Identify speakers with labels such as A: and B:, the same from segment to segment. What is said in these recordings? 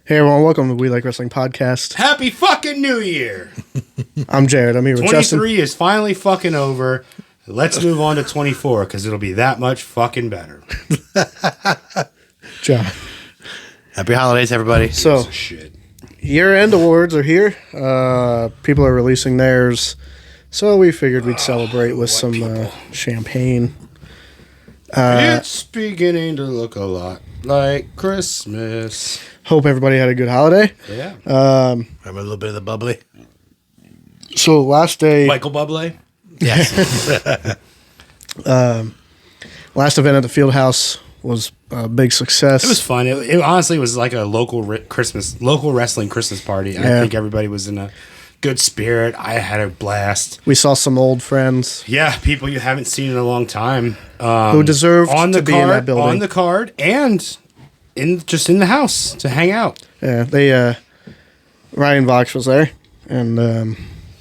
A: Hey everyone, welcome to We Like Wrestling Podcast.
B: Happy fucking New Year!
A: I'm Jared. I'm here with
B: 23
A: Justin.
B: is finally fucking over. Let's move on to 24 because it'll be that much fucking better.
A: John.
C: Happy holidays, everybody.
A: So,
B: Shit.
A: year-end awards are here. People are releasing theirs. So we figured we'd celebrate with some champagne.
B: It's beginning to look a lot like Christmas.
A: Hope everybody had a good holiday.
B: Yeah.
C: Remember a little bit of the bubbly?
A: So last day,
B: Michael Bublé?
C: Yes.
A: last event at the Field House was a big success.
B: It was fun. It honestly was like a local wrestling Christmas party. I
A: Yeah.
B: think everybody was in a good spirit. I had a blast.
A: We saw some old friends
B: Yeah, people you haven't seen in a long time.
A: who deserved to be in that building.
B: On the card and in the house to hang out.
A: Yeah, Ryan Vox was there, and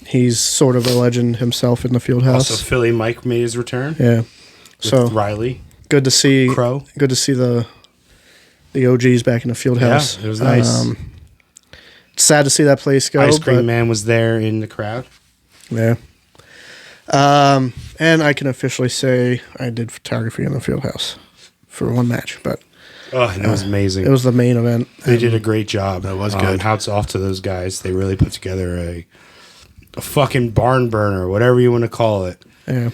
A: he's sort of a legend himself in the Field House.
B: Also, Philly Mike made his return.
A: Yeah,
B: With
A: so
B: Riley
A: good to see
B: Crow.
A: Good to see the OGs back in the Field House.
B: Yeah, it was nice.
A: It's sad to see that place go.
B: Ice Cream
A: but,
B: Man was there in the crowd.
A: Yeah. And I can officially say I did photography in the Field House for one match, but
B: Oh, and it was amazing.
A: it was the main event.
B: They did a great job.
C: That was good.
B: Hats off to those guys. They really put together a fucking barn burner, whatever you want to call it.
A: Yeah.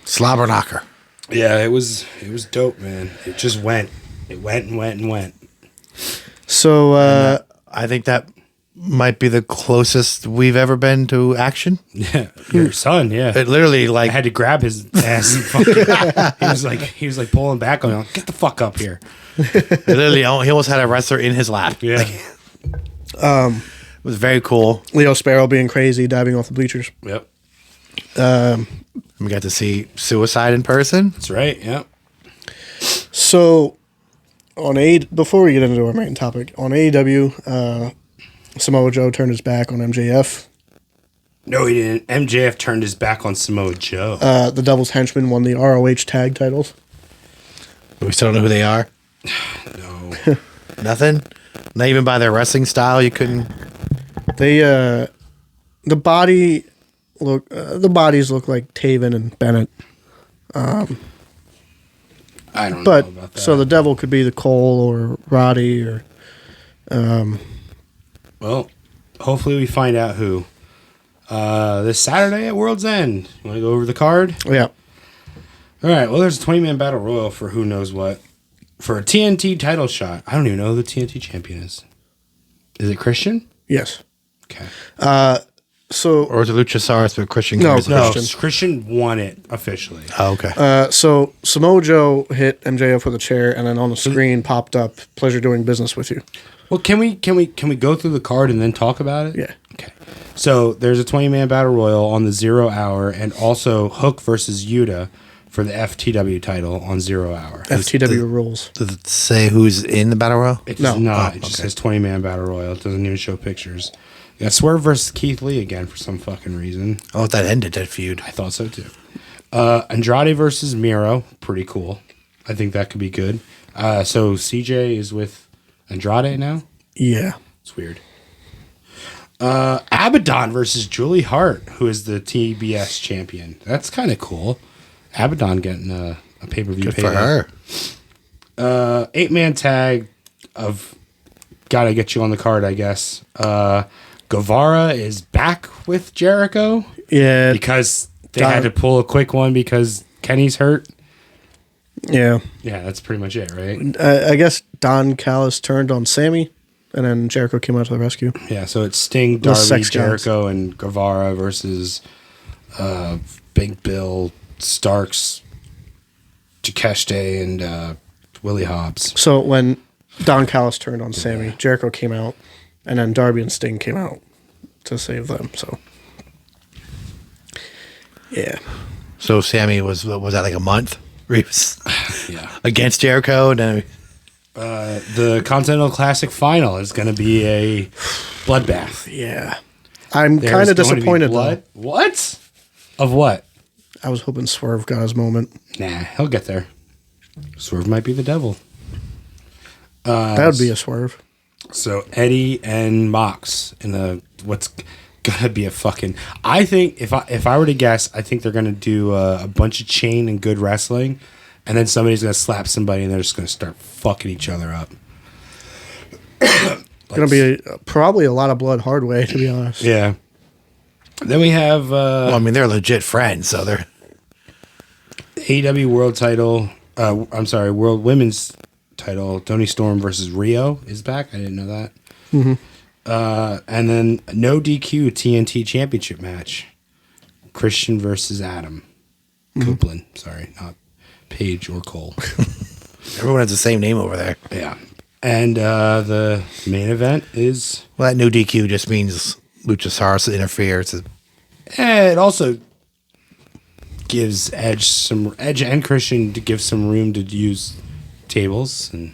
C: Slobber knocker.
B: Yeah, it was dope, man. It just went. It went and went and went.
A: So
C: I think that might be the closest we've ever been to action.
B: Yeah, your son. Yeah,
C: It literally,
B: I
C: like,
B: had to grab his ass. And fucking, he was like pulling back on him. Get the fuck up here.
C: literally, he almost had a wrestler in his lap.
B: Yeah.
C: It was very cool.
A: Leo Sparrow being crazy, diving off the bleachers.
B: Yep.
C: We got to see Suicide in person.
B: That's right. Yep.
A: So before we get into our main topic, on AEW, Samoa Joe turned his back on MJF.
B: No, he didn't. MJF turned his back on Samoa Joe.
A: The Devil's Henchman won the ROH tag titles.
C: We still don't know who they are.
B: No.
C: Nothing. Not even by their wrestling style. You couldn't.
A: They the bodies look like Taven and Bennett.
B: I don't know
A: But
B: about that.
A: so the Devil could be the Cole or Roddy or
B: Well, hopefully we find out who. This Saturday at World's End. You want to go over the card?
A: yeah.
B: All right. Well, there's a 20-man battle royal for who knows what. For a TNT title shot. I don't even know who the TNT champion is. Is it Christian?
A: Yes.
B: Okay.
A: So
C: Or was it Luchasaurus with Christian?
A: No,
C: Garza?
B: No,
A: Christian.
B: Christian won it officially.
C: Oh, okay.
A: so Samoa Joe hit MJF with a chair, and then on the screen popped up "Pleasure doing business with you."
B: Well, can we go through the card and then talk about it?
A: Yeah.
B: Okay. So there's a 20-man battle royal on the 0 hour, and also Hook versus Yuta for the FTW title on 0 hour.
A: FTW rules.
C: Does it say who's in the battle royal?
B: It does
A: No.
B: not.
C: Oh,
B: It just
C: okay.
B: says 20-man battle royal. It doesn't even show pictures. You got Swerve versus Keith Lee again for some fucking reason.
C: Oh, that ended that feud.
B: I thought so too. Andrade versus Miro, pretty cool. I think that could be good. So CJ is with Andrade now.
A: Yeah.
B: It's weird. Abaddon versus Julie Hart, who is the TBS champion. That's kind of cool. Abaddon getting a pay-per-view
C: Good for her.
B: 8-man tag of gotta get you on the card, I guess. Guevara is back with Jericho
A: Yeah.
B: because they had to pull a quick one because Kenny's hurt.
A: Yeah.
B: Yeah, that's pretty much it, right?
A: I guess Don Callis turned on Sammy, and then Jericho came out to the rescue.
B: Yeah, so it's Sting,
A: Little
B: Darby,
A: sex gods.
B: Jericho, and Guevara versus Big Bill, Starks, Takeshita, and Willie Hobbs.
A: So when Don Callis turned on Sammy, Jericho came out, and then Darby and Sting came out to save them. So, yeah.
C: So Sammy was that like a month? Where he was
B: Yeah.
C: against Jericho, and then
B: The Continental Classic final is going to be a bloodbath.
A: Yeah. I'm
B: There's
A: kind of
B: going to be
A: disappointed, though.
B: blood. What? Of what?
A: I was hoping Swerve got his moment.
B: Nah, he'll get there. Swerve might be the devil.
A: That would be a swerve.
B: So Eddie and Mox in what's gonna be a fucking. I think if I were to guess, I think they're gonna do a bunch of chain and good wrestling, and then somebody's gonna slap somebody, and they're just gonna start fucking each other up.
A: Going to be probably a lot of blood hard way, to be honest.
B: Yeah. Then we have
C: Well, I mean, they're legit friends, so they're.
B: AEW World Title. World Women's Title. Toni Storm versus Rio is back. I didn't know that. And then no DQ TNT Championship match. Christian versus Adam Copeland. Sorry, not Paige or Cole.
C: Everyone has the same name over there.
B: Yeah. And the main event is.
C: Well, that new DQ just means Luchasaurus interferes.
B: It also gives Edge and Christian to give some room to use tables and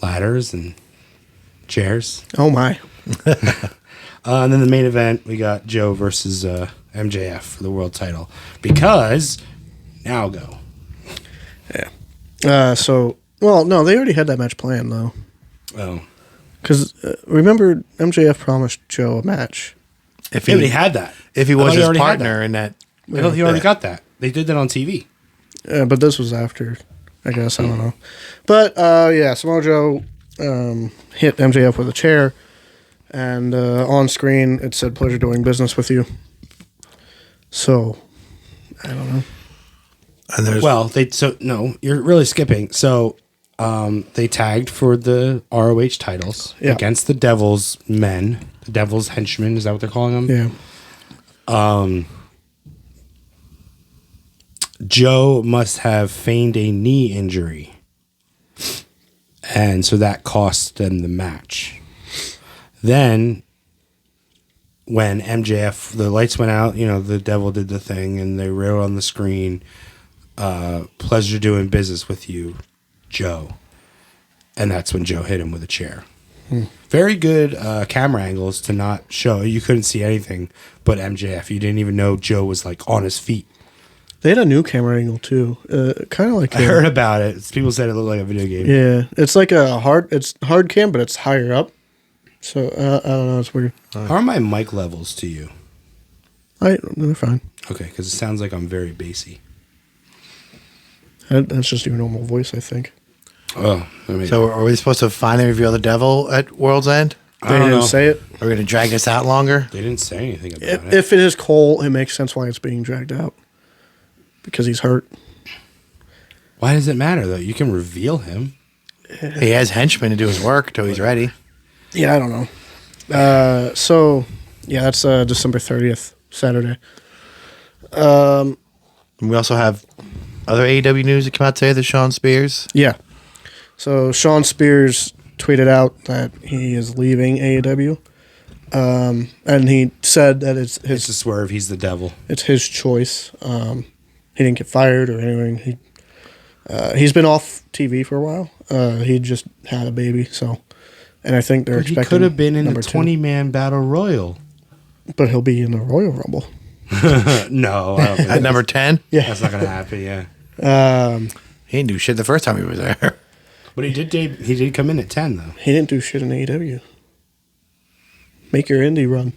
B: ladders and chairs.
A: Oh, my.
B: And then the main event, we got Joe versus MJF for the world title. Because now go.
A: Well, no, they already had that match planned, though.
B: Oh.
A: Because remember, MJF promised Joe a match.
C: If
B: He already had that.
C: if he
B: I
C: was
B: thought he
C: his
B: already had
C: partner in that.
B: I thought he already got that. They did that on TV.
A: But this was after, I guess. I don't know. But, Samoa Joe hit MJF with a chair. And on screen, it said, "Pleasure doing business with you." So, I don't know.
C: And there's
B: you're really skipping. So they tagged for the ROH titles against the Devil's men, the Devil's henchmen. Is that what they're calling them?
A: Yeah.
B: Joe must have feigned a knee injury, and so that cost them the match. Then, when MJF, the lights went out, the Devil did the thing, and they wrote on the screen, "Pleasure doing business with you, Joe." And that's when Joe hit him with a chair. Very good camera angles to not show. You couldn't see anything but MJF. You didn't even know Joe was like on his feet.
A: They had a new camera angle, too. Kind of like...
B: I heard about it. People said it looked like a video game.
A: Yeah. It's like it's hard cam, but it's higher up. So, I don't know. It's weird.
B: How are my mic levels to you?
A: They're fine.
B: Okay, because it sounds like I'm very bassy.
A: That's just your normal voice, I think.
B: Oh,
C: So are we supposed to finally reveal the Devil at World's End?
B: I
A: They
B: don't
A: didn't
B: know.
A: say it.
C: Are we going to drag this out longer?
B: They didn't say anything about it.
A: If it is Cole, it makes sense why it's being dragged out. Because he's hurt.
B: Why does it matter, though? You can reveal him.
C: He has henchmen to do his work till he's ready.
A: Yeah, I don't know. That's December 30th, Saturday.
C: And we also have other AEW news that came out today. The Sean Spears.
A: Yeah. So Sean Spears tweeted out that he is leaving AEW. And he said that it's
B: It's a swerve. He's the devil.
A: it's his choice. He didn't get fired or anything. He's been off TV for a while. He just had a baby, and I think they're
B: But he
A: expecting.
B: could have been in the
A: number
B: 20-man battle royal.
A: 2, but he'll be in the Royal Rumble.
B: No, I don't think
C: At number 10?
A: Yeah,
B: that's not going to happen. Yeah,
C: He didn't do shit the first time he was there.
B: but he did come in at 10 though.
A: he didn't do shit in AEW. Make your indie run.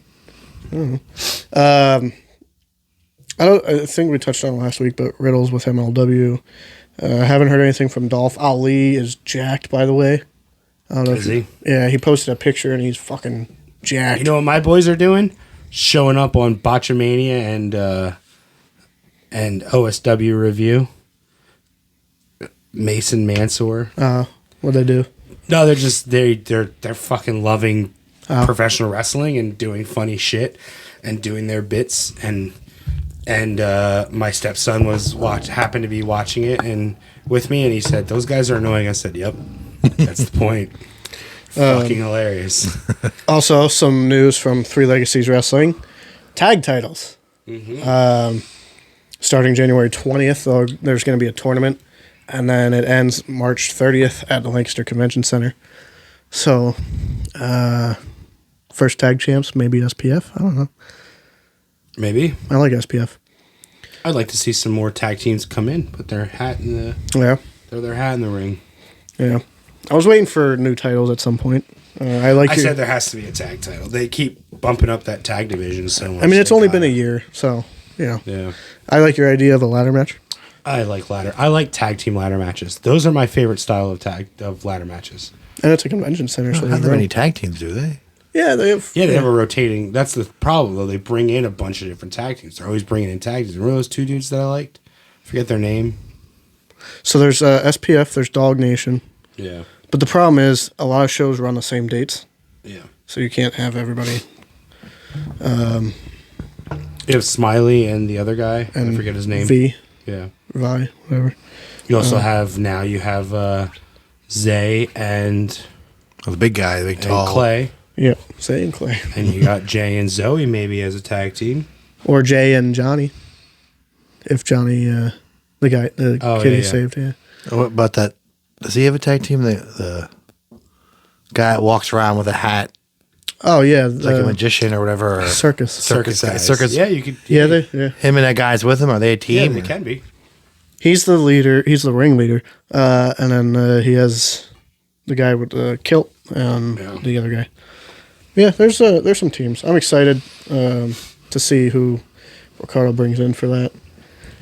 A: I think we touched on it last week, but Riddle's with MLW. Haven't heard anything from Dolph. Ali is jacked, by the way. I don't know
B: Is he?
A: Yeah, he posted a picture and he's fucking jacked.
B: You know what my boys are doing? Showing up on Botchamania and OSW review. Mason Mansoor.
A: What'd they do?
B: No, they're fucking loving professional wrestling and doing funny shit and doing their bits and my stepson happened to be watching it and with me and he said those guys are annoying. I said, "Yep, that's the point." Fucking hilarious.
A: Also, some news from Three Legacies Wrestling. Tag titles. Starting January 20th, there's going to be a tournament. And then it ends March 30th at the Lancaster Convention Center. So, first tag champs, maybe SPF. I don't know.
B: Maybe.
A: I like SPF.
B: I'd like to see some more tag teams come in, put their hat in
A: Yeah.
B: throw their hat in the ring.
A: Yeah. I was waiting for new titles at some point. I like.
B: I
A: your,
B: said there has to be a tag title. They keep bumping up that tag division so much.
A: I mean, it's
B: They
A: only
B: gotta-
A: been a year, so
B: Yeah.
A: I like your idea of a ladder match.
B: I like tag team ladder matches. Those are my favorite style of ladder matches.
A: And it's a convention center, so
C: Not
A: there's
C: that many
A: room.
C: tag teams, do they?
A: Yeah, they have.
B: Yeah, they have a rotating. That's the problem, though. They bring in a bunch of different tag teams. They're always bringing in tag teams. Remember those two dudes that I liked? Forget their name.
A: So there's SPF, there's Dog Nation,
B: Yeah.
A: but the problem is a lot of shows run the same dates,
B: Yeah.
A: so you can't have everybody.
B: You have Smiley and the other guy.
A: And
B: I forget his name.
A: V,
B: Yeah.
A: Vi, whatever.
B: You also have Zay and
C: Oh, the big guy, the big tall.
B: Clay.
A: Yeah, Zay and Clay,
B: And you got Jay and Zoe maybe as a tag team.
A: or Jay and Johnny. If Johnny, the guy, the
B: Oh,
A: kid
B: yeah,
A: he
B: yeah.
A: saved, yeah.
C: What about that? Does he have a tag team? The guy that walks around with a hat,
A: Oh yeah,
C: like a magician or whatever. Or
A: circus.
C: Circus guys.
B: Yeah, you could.
A: Yeah,
C: Him and that guy's with him. Are they a
B: Yeah,
C: team?
B: they can be.
A: He's the leader. He's the ringleader, and then he has the guy with the kilt and
B: Yeah.
A: the other guy. Yeah, there's some teams. I'm excited to see who Ricardo brings in for that.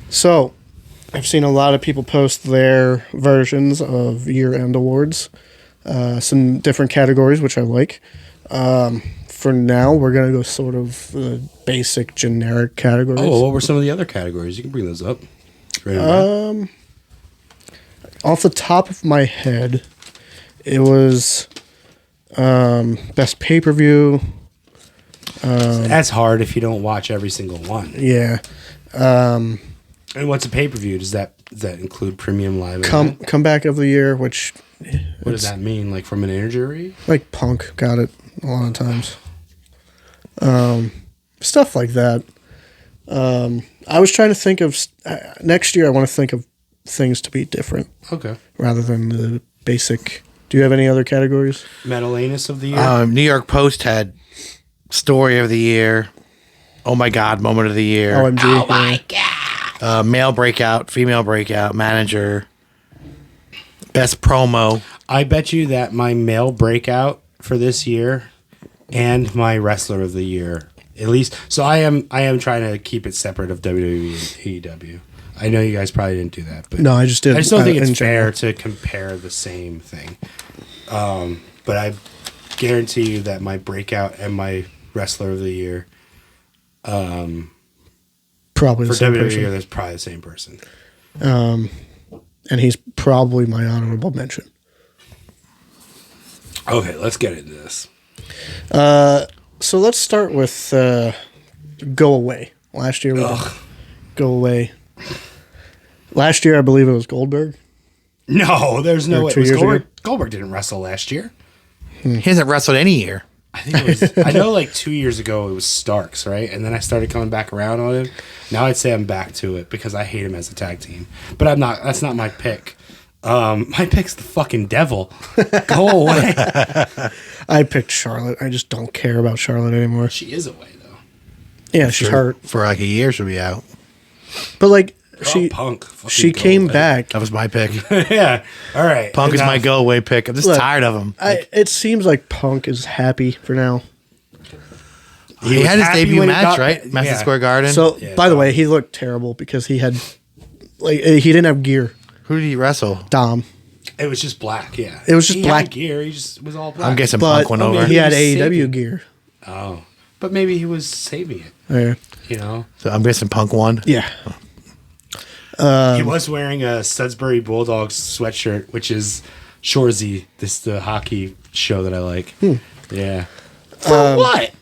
A: So, I've seen a lot of people post their versions of year-end awards, some different categories, which I like. For now, we're gonna go sort of the basic, generic categories.
B: Oh, what were some of the other categories? You can bring those up. Right away.
A: Off the top of my head, it was best pay-per-view.
B: That's hard if you don't watch every single one.
A: Yeah,
B: And what's a pay per view? Does that include premium live? event?
A: comeback of the year, which
B: What does that mean? Like from an injury?
A: like Punk got it a lot of times. Stuff like that. I was trying to think of next year. I want to think of things to be different
B: Okay.
A: rather than the basic. Do you have any other categories?
B: Metal Anus of the year.
C: New York Post had story of the year. Oh my God, moment of the year.
A: OMG.
C: Male breakout, female breakout, manager, best promo.
B: I bet you that my male breakout for this year and my wrestler of the year, at least. So I am trying to keep it separate of WWE and AEW. I know you guys probably didn't do that, but
A: No, I just did.
B: I just don't think
A: in
B: it's fair
A: general.
B: to compare the same thing. But I guarantee you that my breakout and my wrestler of the year
A: Probably
B: for
A: the same
B: WWE,
A: person.
B: there's probably the same person.
A: And he's probably my honorable mention.
B: Okay, let's get into this.
A: So let's start with Go Away. Last year we did Go Away. Last year I believe it was Goldberg.
B: No, there's no
A: Or
B: way.
A: 2
B: Was
A: years
B: Goldberg,
A: ago?
B: Goldberg didn't wrestle last year.
C: He hasn't wrestled any year.
B: I think it was. I know, like 2 years ago, it was Starks, right? And then I started coming back around on him. Now I'd say I'm back to it because I hate him as a tag team. But I'm not. That's not my pick. My pick's the fucking devil. Go away.
A: I picked Charlotte. I just don't care about Charlotte anymore.
B: She is away though.
A: Yeah, she's hurt.
C: For like a year, she'll be out.
A: But like
B: She Punk. Fucking
A: she
B: go
A: came
B: away.
A: back.
C: That was my pick.
B: Yeah. All right.
C: Punk is my
B: Enough.
C: go away pick. I'm just
A: Look,
C: tired of him.
A: It seems like Punk is happy for now.
C: He
B: was
C: had his
B: happy
C: debut
B: when he
C: match,
B: got-
C: right? Madison
B: yeah.
C: Square Garden.
A: So
B: Yeah,
A: by the
B: Dom.
A: way, he looked terrible because he had like he didn't have gear.
C: who did he wrestle?
A: Dom.
B: It was just black. Yeah.
A: It was just
B: He
A: black.
B: had gear. He just was all black.
C: I'm guessing
A: But
C: Punk went
B: I mean,
C: over.
A: he had
B: He was
A: AEW
B: saving-
A: gear.
B: Oh, but maybe he was saving it.
A: Yeah.
B: You know.
C: So I'm guessing Punk won.
A: Yeah.
B: He was wearing a Sudsbury Bulldogs sweatshirt, which is Shorzy, the hockey show that I like. Yeah. For what?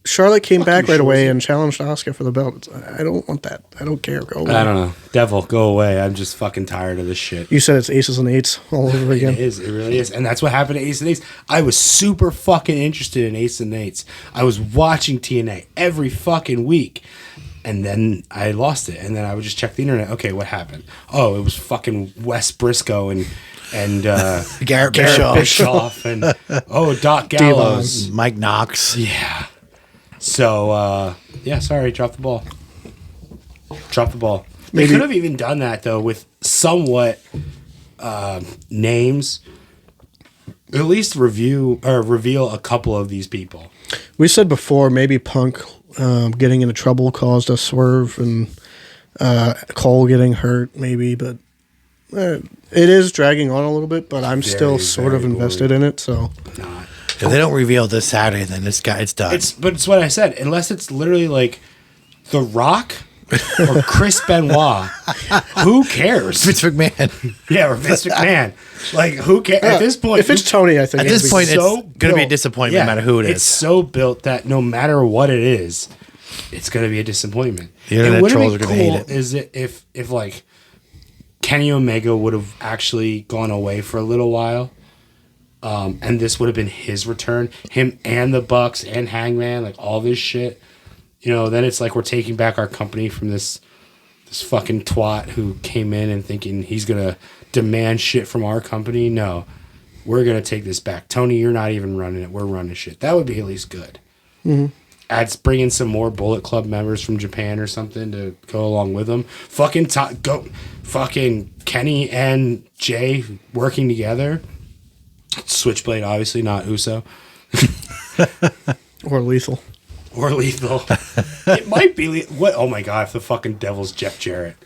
A: Charlotte came back
B: you,
A: right away
B: Schwarzer.
A: and challenged Asuka for the belt. I don't want that. I don't care. Go away.
B: I don't know. Devil, go away. I'm just fucking tired of this shit.
A: You said it's aces and eights all over
B: It
A: again.
B: is. It really is. And that's what happened to Ace and Eights. I was super fucking interested in Ace and Eights. I was watching TNA every fucking week. And then I lost it. And then I would just check the internet. Okay, what happened? Oh, it was fucking Wes Briscoe and
C: Garrett
B: Bischoff and Doc Gallows.
C: Mike Knox.
B: Yeah. So yeah, sorry, drop the ball. Drop the ball. They
A: Maybe-
B: could have even done that though with somewhat names At least review or reveal a couple of these people.
A: We said before maybe Punk getting into trouble caused a swerve and Cole getting hurt maybe, but it is dragging on a little bit, but I'm still sort of invested in it, so.
B: Not.
C: If they don't reveal this Saturday, then it's done.
B: But it's what I said. Unless it's literally like The Rock or Chris Benoit, who cares?
C: Vince McMahon.
B: Yeah, or Vince McMahon. Like, who cares? At this point,
A: if it's Tony, I think
C: At this point, it's
B: so
C: going to be a
B: built-
C: disappointment no matter who it
B: It's
C: is.
B: so built that no matter what it is, it's going to be a disappointment.
C: The internet
B: It would've
C: trolls
B: been
C: are gonna hate it.
B: Is it if like Kenny Omega would have actually gone away for a little while, and this would have been his return, him and the Bucks and Hangman, like all this shit. You know, then it's like we're taking back our company from this fucking twat who came in and thinking he's gonna demand shit from our company. No, we're gonna take this back. Tony, you're not even running it. We're running shit. That would be at least good. Mm-hmm. Bring in some more Bullet Club members from Japan or something to go along with them. Fucking Kenny and Jay working together. Switchblade, obviously not Uso
A: or Lethal.
B: or Lethal. It might be what? Oh my god! If the fucking Devil's Jeff Jarrett.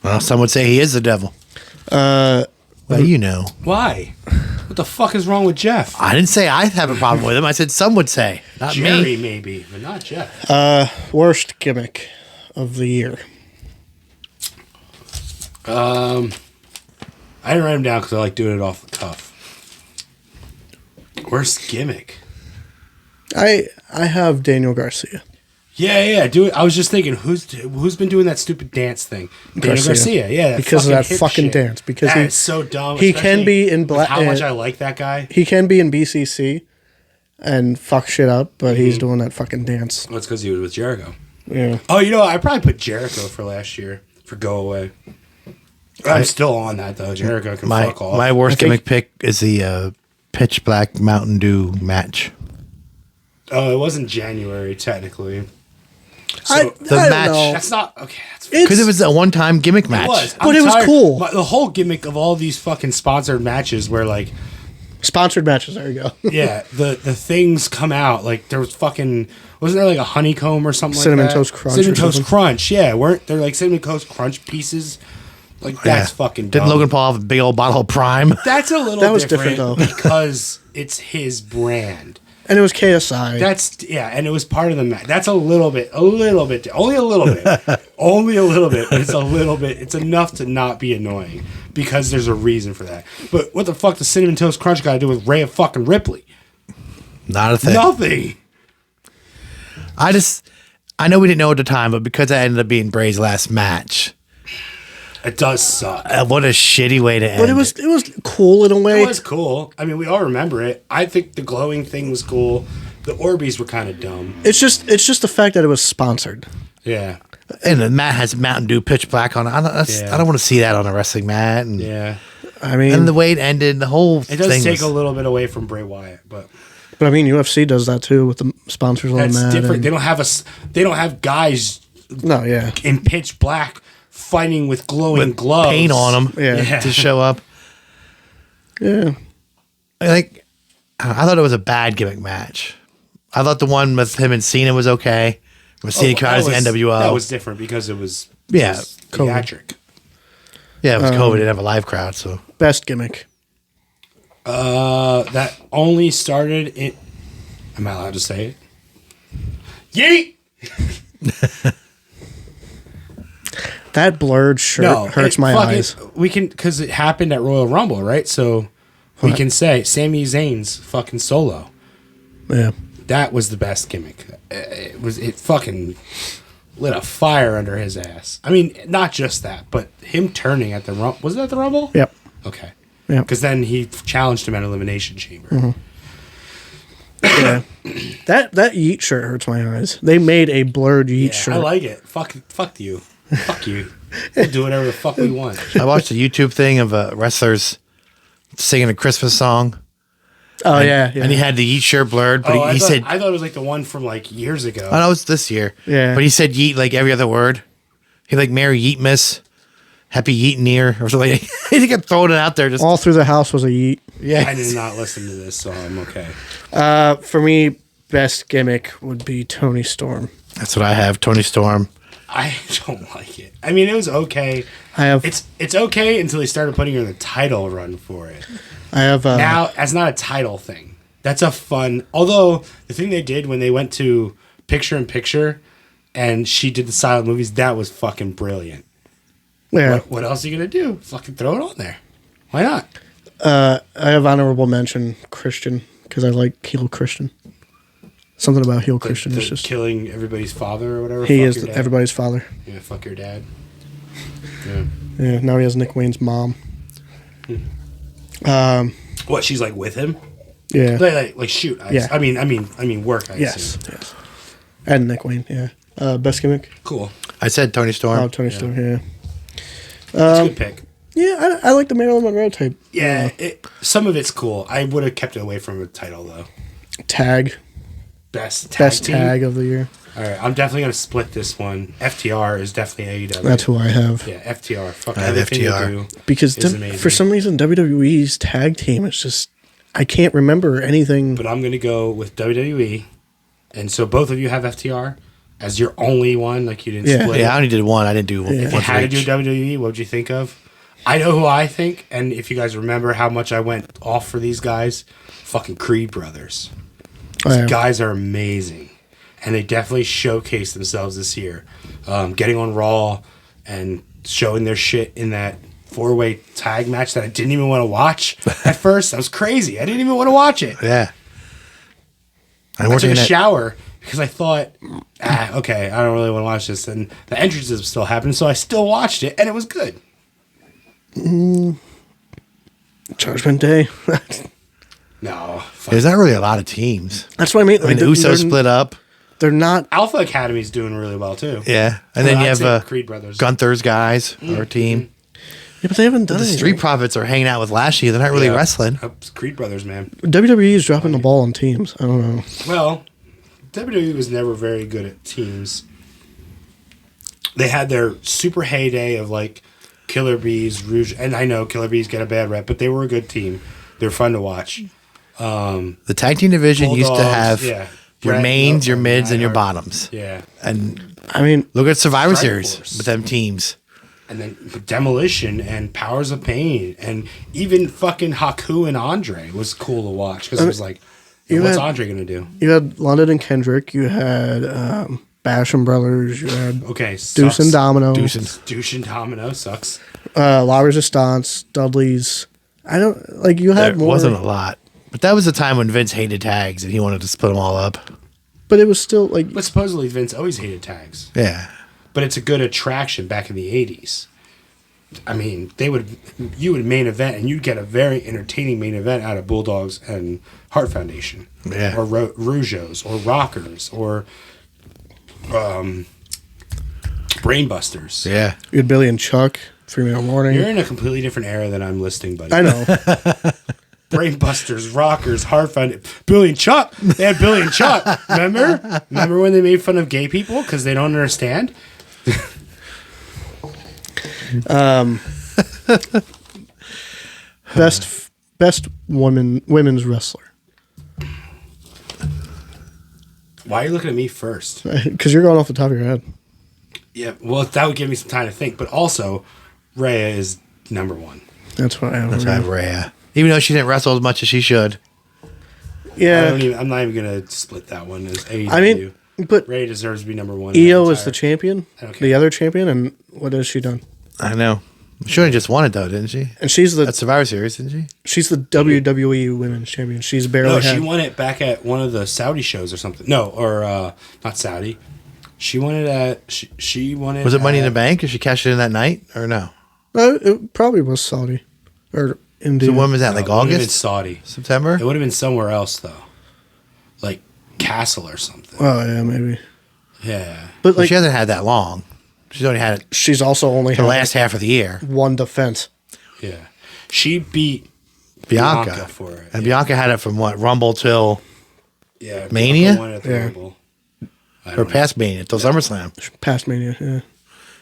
C: Well, some would say he is the devil. Well, you know.
B: Why? What the fuck is wrong with Jeff?
C: I didn't say I have a problem with him. I said some would say. Not
B: Jerry,
C: me.
B: maybe, but not Jeff.
A: Worst gimmick of the year.
B: I didn't write him down because I like doing it off the cuff. Worst gimmick.
A: I have Daniel Garcia.
B: Yeah. Do it. I was just thinking, who's been doing that stupid dance thing? Daniel Garcia. Yeah, that
A: because of that
B: hip
A: fucking
B: shit.
A: dance. Because
B: That is so dumb.
A: He can
B: especially
A: be in
B: with
A: black.
B: How much I like that guy.
A: He can be in BCC and fuck shit up, but he's doing that fucking dance.
B: Well, it's because he was with Jericho.
A: Yeah.
B: Oh, you know, I probably put Jericho for last year for Go Away. I'm still on that though. Jericho can fuck off.
C: My worst
A: I think-
C: gimmick pick is the Pitch Black Mountain Dew match.
B: Oh, it wasn't January technically.
A: I
B: So
A: don't
C: match-
A: know.
B: that's not okay. That's
C: Because it was a one-time gimmick match.
B: It was.
A: But it was cool.
B: The whole gimmick of all these fucking sponsored matches where like,
A: Sponsored matches. There you go.
B: yeah, the things come out. Like there was fucking, wasn't there like a honeycomb or something
A: Cinnamon
B: like that?
A: Toast Crunch
B: Cinnamon
A: or
B: Toast
A: something.
B: Crunch, yeah. Weren't there like Cinnamon Toast Crunch pieces? Like that's fucking dumb.
C: Didn't Logan Paul have a big old bottle of Prime?
B: That's a little
A: That was
B: different,
A: different, though.
B: because it's his brand.
A: And it was KSI.
B: That's and it was part of the match. That's a little bit, only a little bit, only a little bit. But it's a little bit. It's enough to not be annoying because there's a reason for that. But what the fuck does Cinnamon Toast Crunch got to do with Rhea fucking Ripley?
C: Not a thing.
B: Nothing.
C: I know we didn't know at the time, but because that ended up being Bray's last match,
B: It does suck.
C: what a shitty way to end.
A: but it was cool in a way.
B: It was cool. I mean, we all remember it. I think the glowing thing was cool. The Orbeez were kind of dumb.
A: It's just the fact that it was sponsored.
B: Yeah.
C: And the mat has Mountain Dew Pitch Black on it. I don't want to see that on a wrestling mat. And,
B: Yeah.
A: I mean,
C: and the way it ended, the whole
B: It does
C: thing
B: take
C: was,
B: a little bit away from Bray Wyatt, but
A: but I mean, UFC does that too with the sponsors on
B: that's
A: the mat.
B: different.
A: and-
B: They don't have guys
A: No, yeah.
B: in pitch black fighting with glowing gloves,
C: paint on them
A: Yeah.
C: to show up.
A: Yeah.
C: I thought it was a bad gimmick match. I thought the one with him and Cena was okay. With Cena came out as the NWO.
B: That was different because it was
C: Yeah,
B: it was
A: COVID.
B: theatric.
C: yeah, it was COVID. It didn't have a live crowd, so
A: Best gimmick.
B: That only started in. Am I allowed to say it? Yeet.
A: That blurred shirt hurts
B: it
A: my
B: fucking-
A: eyes.
B: We can because it happened at Royal Rumble, right? So we can say Sami Zayn's fucking solo.
A: Yeah.
B: That was the best gimmick. It fucking lit a fire under his ass. I mean, not just that, but him turning at the Rumble. Was it at the Rumble?
A: Yep.
B: Okay.
A: Yeah.
B: Because then he challenged him at Elimination Chamber.
A: Yeah. That Yeet shirt hurts my eyes. They made a blurred Yeet
B: Yeah,
A: shirt.
B: I like it. Fuck you. Fuck you. We'll do whatever the fuck we want.
C: I watched a YouTube thing of wrestlers singing a Christmas song,
A: oh yeah, yeah.
C: and he had the Yeet shirt blurred, but
B: I
C: he
B: thought,
C: said,
B: I thought it was like the one from like years ago.
C: "Oh no, it's this year."
A: Yeah.
C: but he said Yeet like every other word. He like Merry Yeetmas, Happy Yeet Near, or something. He kept throwing it out there. Just
A: All through the house was a Yeet.
C: Yeah.
B: I did not listen to this, so I'm okay.
A: For me, best gimmick would be Tony Storm.
C: That's what I have. Tony Storm.
B: I don't like it. I mean, it was okay.
A: I have
B: It's okay until they started putting her in the title run for it.
A: now.
B: That's not a title thing. That's a fun. Although the thing they did when they went to picture in picture, and she did the silent movies, that was fucking brilliant.
A: Yeah,
B: What else are you gonna do? Fucking throw it on there. Why not?
A: I have honorable mention Christian because I like heel Christian. Something about heel Christian
B: The
A: is just
B: killing everybody's father or whatever.
A: he
B: Fuck
A: is
B: your dad.
A: everybody's father.
B: Yeah, fuck your dad. Yeah.
A: Yeah, now he has Nick Wayne's mom.
B: What? She's like with him?
A: Yeah.
B: Like shoot.
A: Yeah.
B: I mean work. I
A: Yes.
B: assume.
A: Yes. And Nick Wayne. Yeah. Best gimmick.
B: Cool.
C: I said Tony Storm.
A: Oh, Tony Storm. Yeah.
B: That's a good pick.
A: Yeah, I like the Marilyn Monroe type
B: Yeah, some of it's cool. I would have kept it away from a title though.
A: tag.
B: Best
A: Best
B: team?
A: tag of the year.
B: All right, I'm definitely gonna split this one. FTR is definitely AEW.
A: That's who I have.
B: Yeah, FTR. Fuck
C: I have
B: everything
C: FTR.
B: they do.
A: Because
B: is amazing.
A: for some reason WWE's tag team is just I can't remember anything.
B: But I'm gonna go with WWE, and so both of you have FTR as your only one. Like you didn't
A: Yeah.
B: split.
C: Yeah, I
B: it.
C: only did one. I didn't do one.
B: If you had to do WWE, what would you think of? I know who I think, and if you guys remember how much I went off for these guys, fucking Creed brothers.
A: Yeah.
B: Guys are amazing, and they definitely showcased themselves this year, getting on Raw and showing their shit in that 4-way tag match that I didn't even want to watch at first. That was crazy. I didn't even want to watch it.
C: Yeah.
B: I took a shower because I thought, okay, I don't really want to watch this, and the entrances still happened, so I still watched it, and it was good.
A: Judgment Day.
B: No, fuck.
C: There's not really a lot of teams.
A: That's what I mean.
C: I mean, the Usos split up.
A: They're not.
B: Alpha Academy's doing really well too.
C: Yeah. And then
B: I'd
C: you
B: say
C: have
B: Creed brothers.
C: Gunther's guys, our team.
A: Yeah, but they haven't done
C: The
A: anything.
C: Street Profits are hanging out with Lashley. They're not really
B: Yeah.
C: wrestling.
B: Creed brothers, man.
A: WWE is dropping the ball on teams. I don't know.
B: Well, WWE was never very good at teams. They had their super heyday of like Killer Bees, Rouge, and I know Killer Bees get a bad rep, but they were a good team. They're fun to watch.
C: The tag team division used to
B: Bulldogs,
C: have
B: yeah.
C: your
B: Brett,
C: mains, your
B: Nope,
C: mids, and your
B: Neidhart.
C: bottoms.
B: Yeah,
C: And
A: I mean,
C: look at Survivor
B: Strike
C: Series
B: Force.
C: with them teams.
B: and then Demolition and Powers of Pain, and even fucking Haku and Andre was cool to watch because it was like,
A: you
B: what's
A: had-
B: Andre gonna do?
A: you had London and Kendrick. You had Basham Brothers. You had
B: Okay,
A: Deuce
B: sucks.
A: and Domino.
B: Douche and Domino sucks.
A: La Resistance. Dudley's. I don't like. You
C: There
A: had more.
C: wasn't a lot. But that was the time when Vince hated tags and he wanted to split them all up.
A: But it was still like.
B: But supposedly Vince always hated tags.
C: Yeah.
B: But it's a good attraction back in the 80s. I mean, you would main event, and you'd get a very entertaining main event out of Bulldogs and Heart Foundation.
C: Yeah.
B: Or Rougeos, or Rockers, or Brainbusters.
C: Yeah.
A: You had Billy and Chuck. 3 Minute Warning.
B: You're in a completely different era than I'm listing, buddy.
A: I know.
B: Brainbusters, Rockers, Heart Foundation, Billy and Chuck. They had Billy and Chuck. Remember when they made fun of gay people because they don't understand?
A: Best women's wrestler.
B: Why are you looking at me first?
A: Because you're going off the top of your head.
B: Yeah, well, that would give me some time to think. But also, Rhea is number one.
A: That's what I have.
C: That's right, Rhea. Even though she didn't wrestle as much as she should.
A: Yeah.
B: I'm not even gonna split that one as AEW.
A: I mean, but
B: Rhea deserves to be number one.
A: EO is the champion,
B: Okay.
A: the other champion, and what has she done?
C: I know. She only just won it though, didn't she?
A: And she's
C: At Survivor Series, didn't she?
A: she's the WWE Women's Champion. She's barely
B: No,
A: had.
B: she won it back at one of the Saudi shows or something. No, or not Saudi. She won it at. She won it.
C: Was it Money in the
B: at-
C: Bank? Did she cash it in that night or no?
A: It probably was Saudi or India.
C: So when was that? Like
B: No, it would've been
C: August?
B: Saudi.
C: September?
B: It would have been somewhere else though, like Castle or something.
A: Oh yeah, maybe.
B: Yeah.
A: But
C: Well,
A: like
C: she hasn't had that long. She's only had it
A: she's also only
C: the
A: had
C: last half of the year.
A: one defense.
B: Yeah. She beat
C: Bianca.
B: for it.
C: And Bianca had it from what? Rumble till
B: Yeah.
C: Mania?
B: Bianca won at the
A: Yeah.
B: Rumble. I
C: or
B: don't know.
C: past Mania, till SummerSlam.
A: Past Mania. Yeah.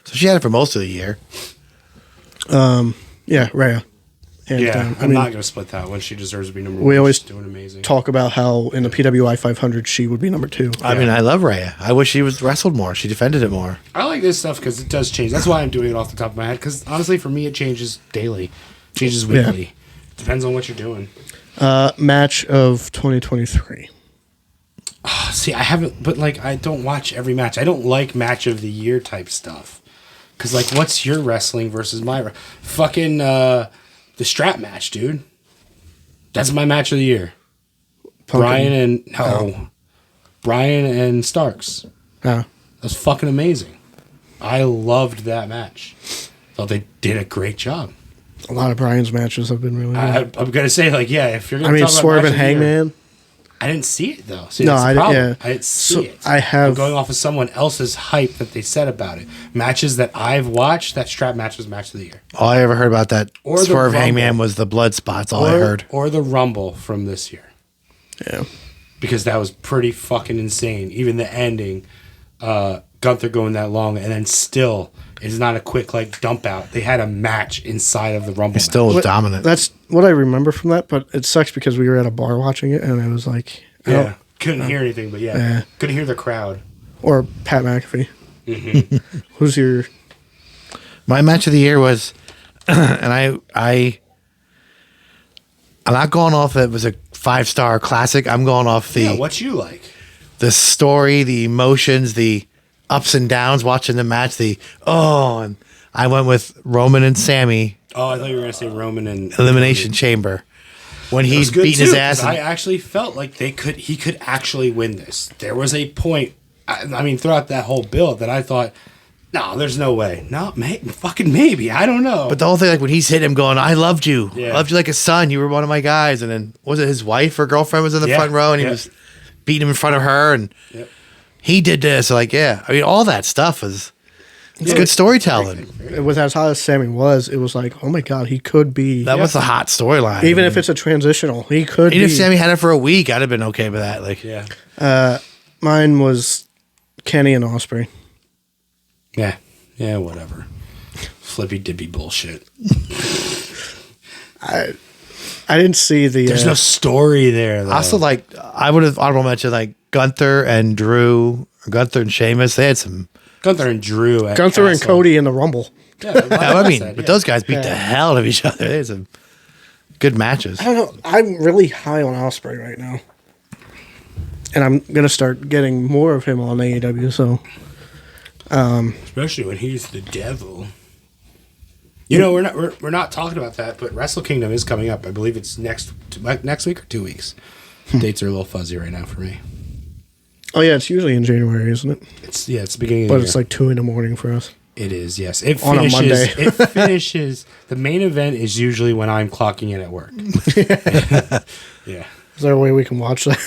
C: So she had it for most of the year.
A: Yeah. Rhea. hands
B: Yeah,
A: down.
B: I'm not gonna split that one. She deserves to be number one.
A: we always
B: She's doing amazing.
A: talk about how in the PWI 500 she would be number 2.
C: I mean, I love Rhea. I wish she was wrestled more. She defended it more.
B: I like this stuff because it does change. That's why I'm doing it off the top of my head. Because honestly, for me, it changes daily, changes weekly. Depends on what you're doing.
A: Match of 2023.
B: See, I haven't, but like, I don't watch every match. I don't like match of the year type stuff. Because, like, what's your wrestling versus my fucking the strap match, dude? That's my match of the year. Brian and Starks.
A: Yeah.
B: That was fucking amazing. I loved that match. Thought they did a great job.
A: A lot of Brian's matches have been really good.
B: I'm gonna say, like, yeah, if you're gonna
A: I mean,
B: talk about
A: Swerve
B: match
A: and
B: of the year,
A: Hangman.
B: I didn't see it though. See,
A: No,
B: that's the
A: I didn't-
B: problem.
A: yeah.
B: I didn't see
A: So,
B: it.
A: I have-
B: I'm going off of someone else's hype that they said about it. Matches that I've watched, that strap match was match of the year.
C: All I ever heard about that
B: Or the
C: Swerve
B: Rumble.
C: Hangman was the blood spots. All I heard.
B: Or the Rumble from this year.
A: Yeah.
B: Because that was pretty fucking insane. Even the ending, Gunther going that long, and then still, it's not a quick like dump out. They had a match inside of the Rumble.
C: He still was
A: What-
C: dominant.
A: That's what I remember from that, but it sucks because we were at a bar watching it, and it was like,
B: Yeah, couldn't hear anything, but
A: Yeah.
B: couldn't hear the crowd.
A: or Pat McAfee.
B: Mm-hmm.
A: Who's your?
C: My match of the year was, and I'm not going off it was a 5-star classic. I'm going off
B: Yeah, what you like?
C: the story, the emotions, the ups and downs watching the match. And I went with Roman and Sammy
B: Oh, I thought you were gonna say Roman and
C: Elimination Chamber when
B: It was
C: he's
B: good
C: beating
B: too,
C: his
B: 'cause
C: ass.
B: I actually felt like he could actually win this. There was a point. I mean, throughout that whole build, that I thought, no, there's no way. No, fucking maybe. I don't know.
C: But the whole thing, like when he's hitting him, going, "I loved you,
B: Yeah.
C: I loved you like a son. You were one of my guys." And then was it his wife or girlfriend was in the
B: Yeah,
C: front row, and he
B: yeah.
C: was beating him in front of her, and
B: Yep.
C: he did this. Like, yeah, I mean, all that stuff is it's good storytelling.
A: With as hot as Sammy was, it was like, oh my god, he could be.
C: That was a hot storyline.
A: Even if it's a transitional, he could.
C: even
A: be.
C: if Sammy had it for a week, I'd have been okay with that. Like,
B: yeah,
A: Mine was Kenny and Osprey.
B: yeah, whatever. Flippy dippy bullshit.
A: I didn't see the.
B: There's no story there. Though.
C: also like I would have honorable mentioned like Gunther and Drew, or Gunther and Sheamus. They had some.
B: Gunther and Drew. At
A: Gunther and
B: Castle.
A: Cody in the Rumble.
B: Yeah, like
C: I mean,
B: said,
C: but
B: yeah.
C: those guys beat the hell out of each other. They had some good matches.
A: I don't know. I'm really high on Osprey right now, and I'm gonna start getting more of him on AEW. So
B: Especially when he's the devil. You know, we're not talking about that, but Wrestle Kingdom is coming up. I believe it's next week or 2 weeks. Dates are a little fuzzy right now for me.
A: oh yeah, it's usually in January, isn't it?
B: It's the beginning of
A: But
B: the
A: it's
B: year.
A: like 2 a.m. for us.
B: It is, yes. It
A: On a
B: finishes.
A: Monday.
B: It finishes. The main event is usually when I'm clocking in at work. Yeah.
A: Is there a way we can watch that?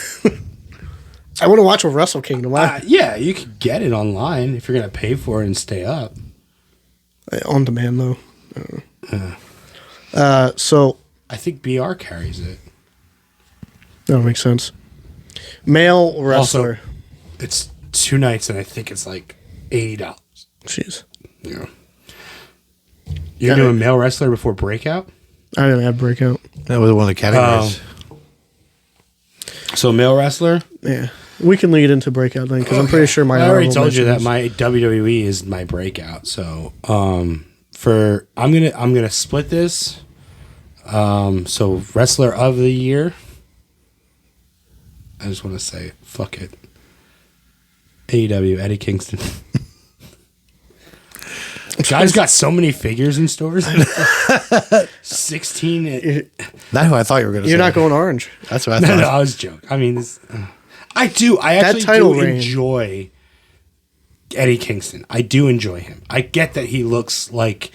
A: I want to watch a Wrestle Kingdom.
B: Yeah, you could get it online if you're gonna pay for it and stay up.
A: On demand though. So
B: I think BR carries it.
A: that makes sense. Male wrestler.
B: It's 2 nights, and I think it's like $80.
A: Jeez,
B: Yeah. You're doing male wrestler before Breakout?
A: I didn't have breakout.
C: That was one of the categories.
B: So male wrestler?
A: Yeah, we can lead into breakout then because I'm pretty sure my.
B: I already
A: honorable
B: told you that
A: mentions-
B: my WWE is my breakout. So I'm gonna split this. So wrestler of the year. I just want to say fuck it. AEW Eddie Kingston. Guy's got so many figures in stores. 16.
C: Not who I thought you were going to say.
A: You're not going orange.
C: That's what I
B: No,
C: thought.
B: no, I was joking. I mean, I do. I actually
A: title
B: do
A: reign.
B: enjoy Eddie Kingston. I do enjoy him. I get that he looks like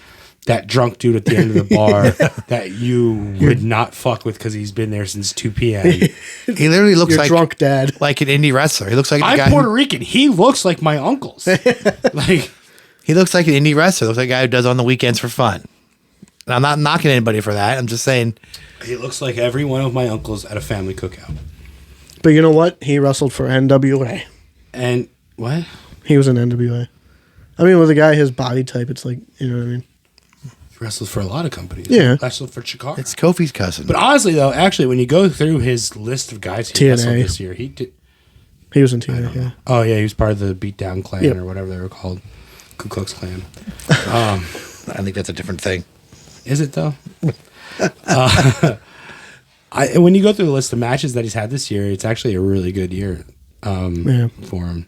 B: that drunk dude at the end of the bar that you would not fuck with because he's been there since 2 p.m.
C: He literally looks
A: Your
C: like
A: drunk dad.
C: like an indie wrestler. He looks like the
B: I'm
C: guy.
B: Puerto Rican. He looks like my uncles. Like,
C: He looks like an indie wrestler. Looks like a guy who does on the weekends for fun. And I'm not knocking anybody for that. I'm just saying
B: he looks like every one of my uncles at a family cookout.
A: But you know what? He wrestled for NWA.
B: And what?
A: He was in NWA. I mean, with a guy his body type, it's like, you know what I mean?
B: wrestled for a lot of companies.
A: Yeah.
B: Wrestled for Chikara.
C: It's Kofi's cousin.
B: But honestly, though, actually, when you go through his list of guys he
A: TNA.
B: wrestled this year, he did.
A: He was in TNA. Yeah.
B: Oh yeah, he was part of the Beatdown Clan
A: Yep.
B: or whatever they were called, Ku Klux Klan.
C: I think that's a different thing.
B: Is it though? When you go through the list of matches that he's had this year, it's actually a really good year for him.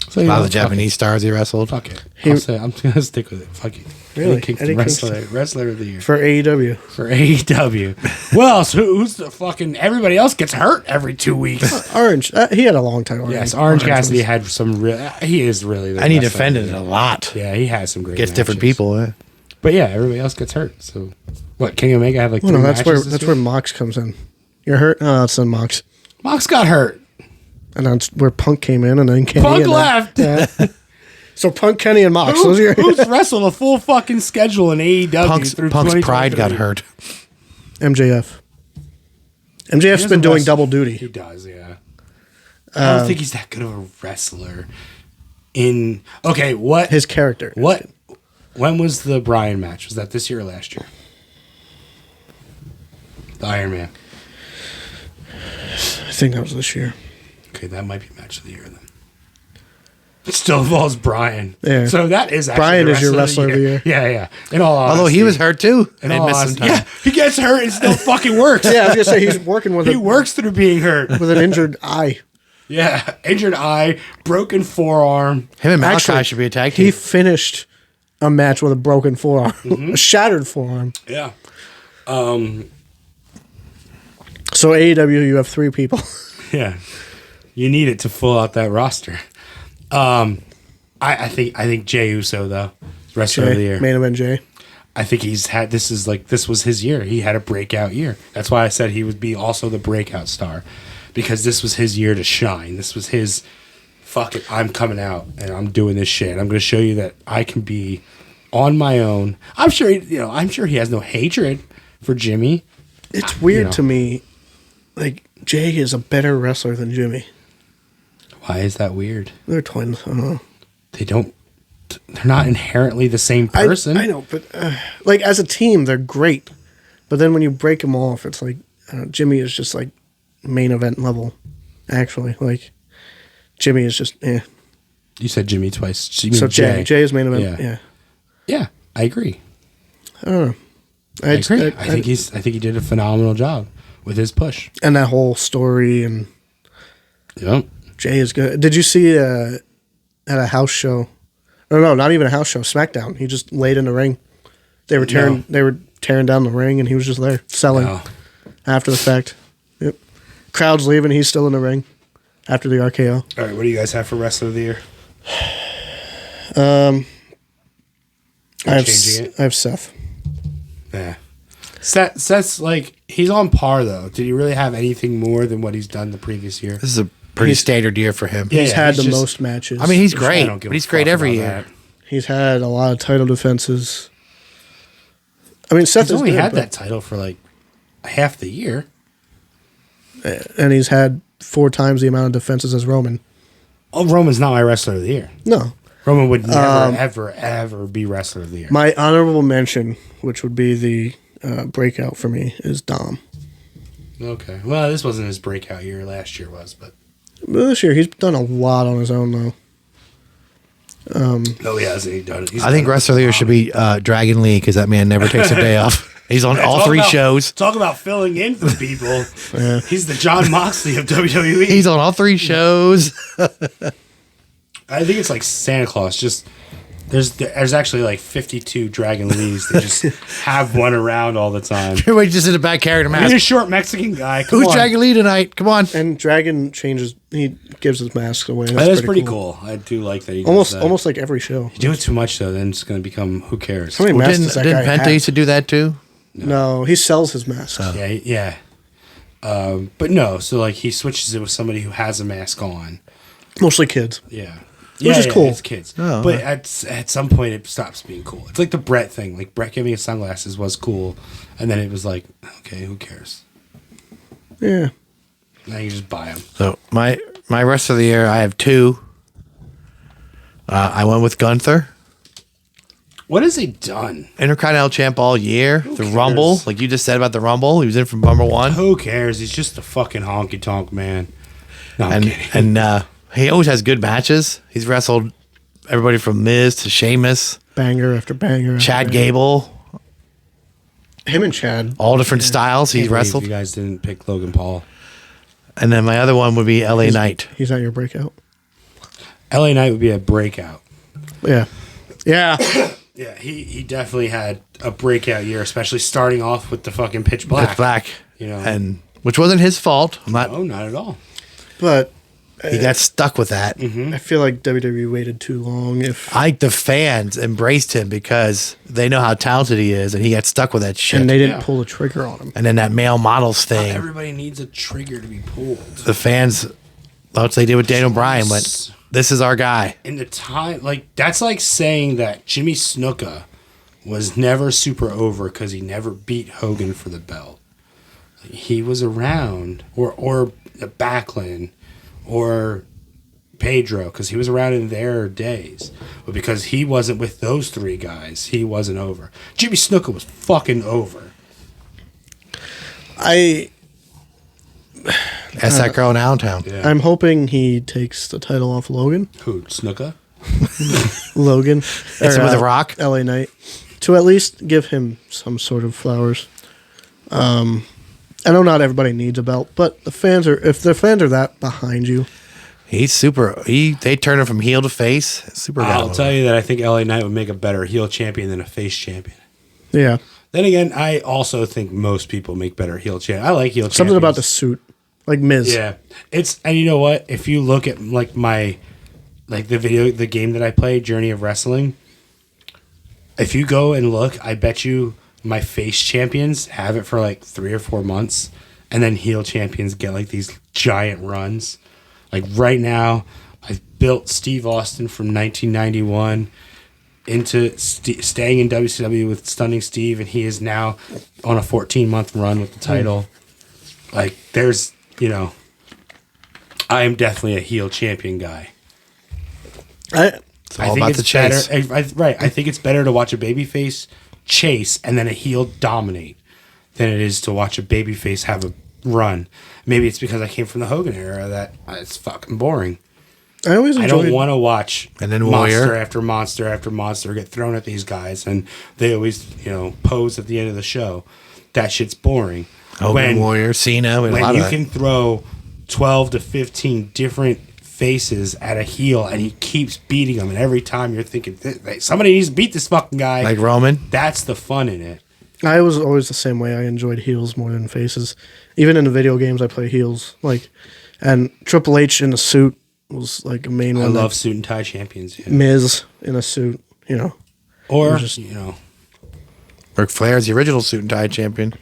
B: So,
C: A lot of the
B: fuck
C: Japanese stars he wrestled.
B: Fuck it.
A: He-
B: I'm gonna stick with it. Fuck it.
A: Really?
B: Eddie Kingston,
A: Eddie
B: wrestler of the year
A: For AEW.
B: for AEW. Well, so who's the fucking? Everybody else gets hurt every 2 weeks.
A: Orange. He had a long time.
B: Yes, Orange Cassidy had some real. He is really. The
C: And he
B: wrestler of
C: defended
B: the
C: it a
B: year.
C: lot.
B: Yeah, he has some great.
C: Gets different
B: matches.
C: people.
B: But yeah, everybody else gets hurt. So what? King Omega had like
A: Well,
B: three
A: no, that's where
B: matches this year?
A: Mox comes in. You're hurt. Oh, it's then Mox.
B: Mox got hurt.
A: And that's where Punk came in, and then Kenny.
B: Punk
A: and
B: left.
A: Yeah. So Punk, Kenny, and Mox. Those are your
B: Who's wrestled a full fucking schedule in AEW through
C: Punk's
B: 2023?
C: pride got hurt.
A: MJF.
B: He
A: MJF's
B: doesn't
A: been doing
B: wrestle-
A: double
B: He
A: duty.
B: does, yeah. I don't think he's that good of a wrestler. What
A: His character.
B: When was the Bryan match? Was that this year or last year? The Iron Man.
A: I think that was this year.
B: Okay, that might be match of the year then. It still involves Bryan.
A: Yeah.
B: So that is actually
A: Bryan
B: the
A: is your wrestler of the year.
B: Yeah, yeah. In all
C: Although
B: honesty,
C: he was hurt too.
B: In
C: And
B: all
C: missed some
B: honesty,
C: time.
B: yeah, he gets hurt and still fucking works.
A: Yeah, I was gonna say he's working with
B: He works through being hurt.
A: with an injured eye.
B: Yeah, injured eye, broken forearm.
C: Him and Malachi
A: Actually,
C: should be a tag
A: He
C: team.
A: finished a match with a broken forearm,
B: Mm-hmm.
A: a shattered forearm.
B: Yeah.
A: So AEW, you have 3 people.
B: Yeah, you need it to fill out that roster. I think Jey Uso though, wrestler of the year.
A: Main event Jay.
B: I think this was his year. He had a breakout year. That's why I said he would be also the breakout star, because this was his year to shine. This was his fuck it. I'm coming out and I'm doing this shit. I'm going to show you that I can be on my own. I'm sure he has no hatred for Jimmy.
A: It's weird
B: know.
A: to me. Like Jay is a better wrestler than Jimmy.
B: Why is that weird?
A: They're twins. I don't know.
B: They're not inherently the same person.
A: I know, but like as a team, they're great. But then when you break them off, it's like Jimmy is just like main event level. Actually, like Jimmy is just
B: You said Jimmy twice. You mean
A: So Jay is main event.
B: Yeah.
A: Yeah.
B: Yeah, I agree.
A: I don't know.
B: I agree. I think he did a phenomenal job with his push.
A: and that whole story and
B: Yep.
A: Jay is good. Did you see at a house show? No, not even a house show. SmackDown. He just laid in the ring. They were tearing down the ring, and he was just there selling
B: No.
A: after the fact. Yep. Crowd's leaving. He's still in the ring after the RKO.
B: All right, what do you guys have for wrestler of the year?
A: I have
B: changing it?
A: I have Seth.
B: Yeah. Seth's like, he's on par though. Did he really have anything more than what he's done the previous year?
C: This is a pretty standard year for him.
B: Yeah,
A: He's had the
B: just-
A: most matches.
C: I mean, he's
B: I
C: great,
B: don't give
C: but
B: a
C: he's great
B: fuck
C: every
B: about
C: year.
B: that.
A: he's had a lot of title defenses. I mean, Seth
B: He's
A: has
B: only
A: good,
B: had
A: but-
B: that title for like half the year.
A: and he's had 4 times the amount of defenses as Roman.
B: Oh, Roman's not my wrestler of the year.
A: No,
B: Roman would never, ever be wrestler of the year.
A: my honorable mention, which would be the breakout for me, is Dom.
B: Okay. Well, this wasn't his breakout year. Last year was, but
A: But this year, he's done a lot on his own, though.
B: no, he hasn't. He done it.
C: I think wrestler of the year should be Dragon Lee because that man never takes a day off. He's on all 3 shows.
B: Talk about filling in for people. He's the John Moxley of WWE.
C: He's on all 3 shows.
B: I think it's like Santa Claus. Just there's actually like 52 Dragon Lees. They just have one around all the time.
C: Everybody just in the back carrying a
B: He's a
C: mask.
B: short Mexican guy. Come
C: Who's
B: on.
C: Dragon Lee tonight? Come on.
A: And Dragon changes; he gives his masks away.
B: That is pretty cool. I do like that. He does that.
A: Almost like every show.
B: You do it too much though, then it's going to become who cares.
A: How many
C: Well,
A: masks
C: didn't
A: does that
C: didn't
A: guy
C: Penta
A: have?
C: used to do that too?
A: No, he sells his masks.
B: Yeah. But no, so like he switches it with somebody who has a mask on.
A: Mostly kids.
B: Yeah.
A: Which is cool.
B: It's kids.
C: Oh,
B: but at some point it stops being cool. It's like the Brett thing. Like Brett giving his sunglasses was cool, and then it was like, okay, who cares?
A: Yeah.
B: Now you just buy them.
C: So my rest of the year, I have 2. I went with Gunther.
B: What has he done?
C: Intercontinental champ all year. The
B: cares?
C: Rumble, like you just said about the Rumble, he was in from number one,
B: Who cares? He's just a fucking honky tonk man. No, I'm kidding.
C: and he always has good matches. He's wrestled everybody from Miz to Sheamus,
A: Banger after banger. after
C: Chad
A: banger.
C: Gable,
A: Him and Chad.
C: all different styles he's
B: Can't believe
C: wrestled.
B: You guys didn't pick Logan Paul.
C: And then my other one would be LA Knight.
A: He's not your breakout.
B: LA Knight would be a breakout.
A: Yeah. Yeah.
B: Yeah, he definitely had a breakout year, especially starting off with the fucking Pitch Black.
C: Pitch Black,
B: You know.
C: and which wasn't his fault.
B: No, not at all.
A: But
C: He got stuck with that.
B: Mm-hmm.
A: I feel like WWE waited too long. If
C: I think the fans embraced him because they know how talented he is, and he got stuck with that shit.
A: and they didn't
B: Yeah.
A: pull the trigger on him.
C: And then that male models thing,
B: Everybody needs a trigger to be pulled.
C: the fans, that's what they did with Daniel Bryan, went, this is our guy.
B: In the time, like, that's like saying that Jimmy Snuka was never super over because he never beat Hogan for the belt. Like, he was around, or Backlund, or Pedro, because he was around in their days. But because he wasn't with those three guys, he wasn't over. Jimmy Snuka was fucking over.
C: That's that girl in Allentown.
B: Yeah.
A: I'm hoping he takes the title off Logan.
B: Who, Snuka?
A: Logan.
C: Hits him with a rock.
A: LA Knight. To at least give him some sort of flowers. I know not everybody needs a belt, but the fans are, if the fans are that behind you,
C: He's super. They turn him from heel to face. Super.
B: I'll tell you that I think LA Knight would make a better heel champion than a face champion.
A: yeah.
B: Then again, I also think most people make better heel champions. I like heel champions.
A: Something about the suit. Like Miz.
B: Yeah, it's, and you know what? If you look at like the game that I play, Journey of Wrestling. If you go and look, I bet you my face champions have it for like 3 or 4 months, and then heel champions get like these giant runs. Like right now, I've built Steve Austin from 1991 into staying in WCW with Stunning Steve, and he is now on a 14-month run with the title. Like, there's, I am definitely a heel champion guy.
C: It's all about the chase.
B: better. Right. I think it's better to watch a babyface chase and then a heel dominate than it is to watch a babyface have a run. Maybe it's because I came from the Hogan era that it's fucking boring.
A: I always
B: I
A: enjoyed
B: don't want to watch
C: And then
B: monster
C: Warrior.
B: after monster after monster get thrown at these guys, and they always, pose at the end of the show. That shit's boring.
C: Hogan, Warrior, Cena. We had a lot
B: When
C: of
B: you
C: that.
B: can throw 12 to 15 different faces at a heel and he keeps beating them, and every time you're thinking, somebody needs to beat this fucking guy.
C: Like Roman.
B: That's the fun in it.
A: I was always the same way. I enjoyed heels more than faces. Even in the video games, I play heels. And Triple H in a suit was like a main
B: I
A: one.
B: love suit and tie champions. Yeah.
A: Miz in a suit.
B: Or,
A: just-
C: Ric Flair's the original suit and tie champion.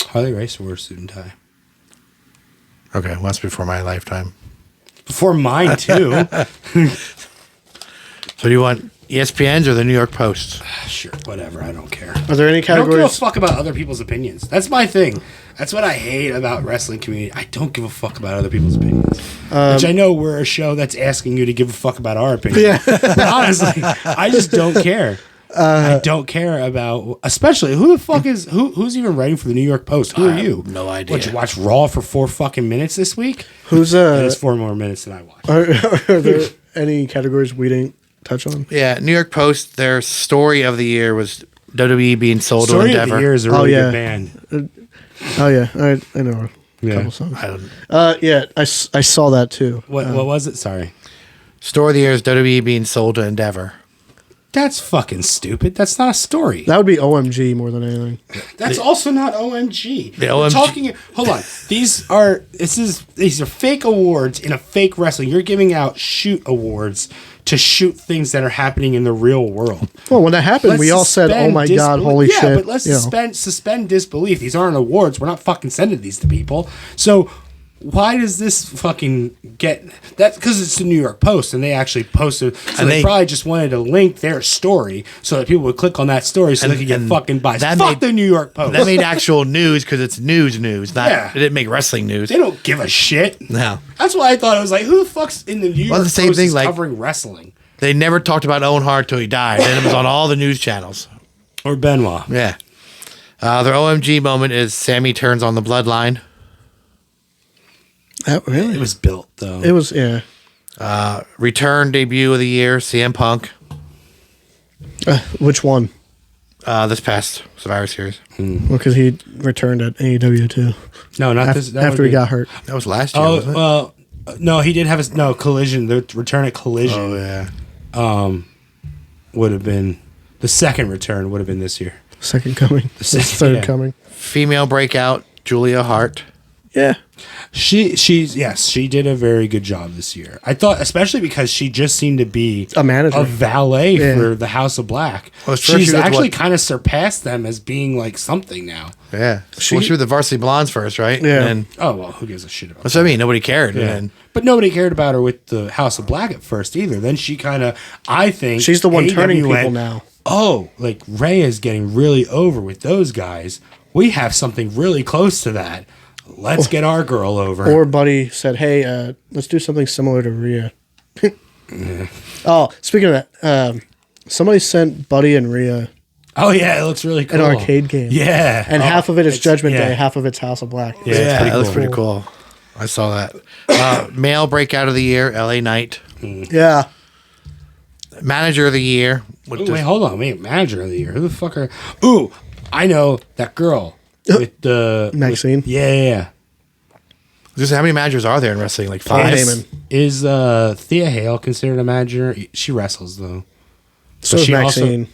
B: Harley Race wore a suit and tie.
C: Okay, well, that's before my lifetime.
B: Before mine, too.
C: So do you want ESPN's or the New York Post?
B: Sure, whatever. I don't care.
A: Are there any
B: I don't give a
A: categories?
B: fuck about other people's opinions. That's my thing. That's what I hate about wrestling community. I don't give a fuck about other people's opinions. Which I know we're a show that's asking you to give a fuck about our opinion.
A: Yeah.
B: But honestly, I just don't care. I don't care about, especially who the fuck is who's even writing for the New York Post? Who are you?
C: no idea.
B: What, you watch Raw for 4 fucking minutes this week?
A: Who's
B: That is 4 more minutes than I watched.
A: are there any categories we didn't touch on?
C: Yeah, New York Post, their story of the year was WWE being sold to
B: Story of
C: Endeavor.
B: the Year is a really
A: yeah.
B: good band.
A: Oh yeah, I know a
B: Yeah.
A: couple songs.
C: I don't,
A: Yeah, I saw that too.
B: What was it? Sorry.
C: story of the year is WWE being sold to Endeavor.
B: That's fucking stupid. That's not a story.
A: That would be OMG more than anything.
B: That's also not OMG.
C: The
B: We're
C: OMG
B: talking. Hold on. These are fake awards in a fake wrestling. You're giving out shoot awards to shoot things that are happening in the real world.
A: Well, when that happened, we all said, "Oh my god, holy shit!"
B: Yeah, but let's suspend disbelief. These aren't awards. We're not fucking sending these to people. So why does this fucking get that? Because it's the New York Post, and they actually posted. So
C: And
B: they
C: they-
B: probably just wanted to link their story so that people would click on that story so they could get
C: and
B: fucking buys.
C: that
B: Fuck
C: made-
B: the New York Post.
C: That made actual news because it's news. Not,
B: Yeah.
C: It didn't make wrestling news.
B: They don't give a shit.
C: No.
B: That's why I thought it was like, who the fuck's in the New York
C: Well, the same
B: Post
C: thing,
B: is
C: like-
B: covering wrestling?
C: They never talked about Owen Hart till he died. Then it was on all the news channels.
B: Or Benoit.
C: Yeah. Their OMG moment is Sammy turns on the bloodline.
A: Really?
B: It was built, though.
A: It was, yeah.
C: Return debut of the year, CM Punk.
A: Which one?
C: This past Survivor Series.
A: Well, because he returned at AEW too.
B: No, not this. that
A: After
B: would
A: he
B: be-
A: got hurt.
C: That was last year,
B: Oh,
C: wasn't it?
B: well, no, he did have his. No, Collision. The return at Collision
C: Oh, yeah.
B: would have been. The second return would have been this year.
A: Second coming.
B: second-
A: Third
B: yeah.
A: coming.
C: Female breakout, Julia Hart.
A: Yeah.
B: She did a very good job this year. I thought, especially because she just seemed to be
A: A manager.
B: a valet
A: Yeah.
B: for the House of Black.
C: Well, it's first
B: She's
C: she was
B: actually
C: what-
B: kind of surpassed them as being like something now.
C: Yeah. She was the Varsity Blondes first, right?
A: Yeah.
C: And
B: Oh well, who gives a shit about
C: that's what I mean. Nobody cared.
B: Yeah.
C: And
B: But nobody cared about her with the House of Black at first either. Then she kind of, I think,
A: She's the one turning
B: AEW
A: people now.
B: Oh, like Ray is getting really over with those guys. We have something really close to that. Let's get our girl over.
A: Or Buddy said, "Hey, let's do something similar to Rhea." Oh, speaking of that, somebody sent Buddy and Rhea
B: oh yeah, it looks really cool.
A: an arcade game.
B: Yeah,
A: And
B: Oh,
A: half of it is
B: it's-
A: Judgment
B: yeah.
A: Day, half of it's House of Black.
B: Yeah, it's pretty
C: that looks
B: cool.
C: pretty cool. I saw that. Male breakout of the year, LA Knight.
A: Yeah.
C: Manager of the year. With
B: Ooh, wait, hold on. Wait, manager of the year. Who the fuck are? Ooh, I know that girl with the
A: Maxine?
B: yeah.
C: just how many managers are there in wrestling? Like
A: Paul
C: five.
A: Heyman.
B: Is Thea Hale considered a manager? She wrestles though.
A: So
B: But
A: is
B: she also-
A: Maxine.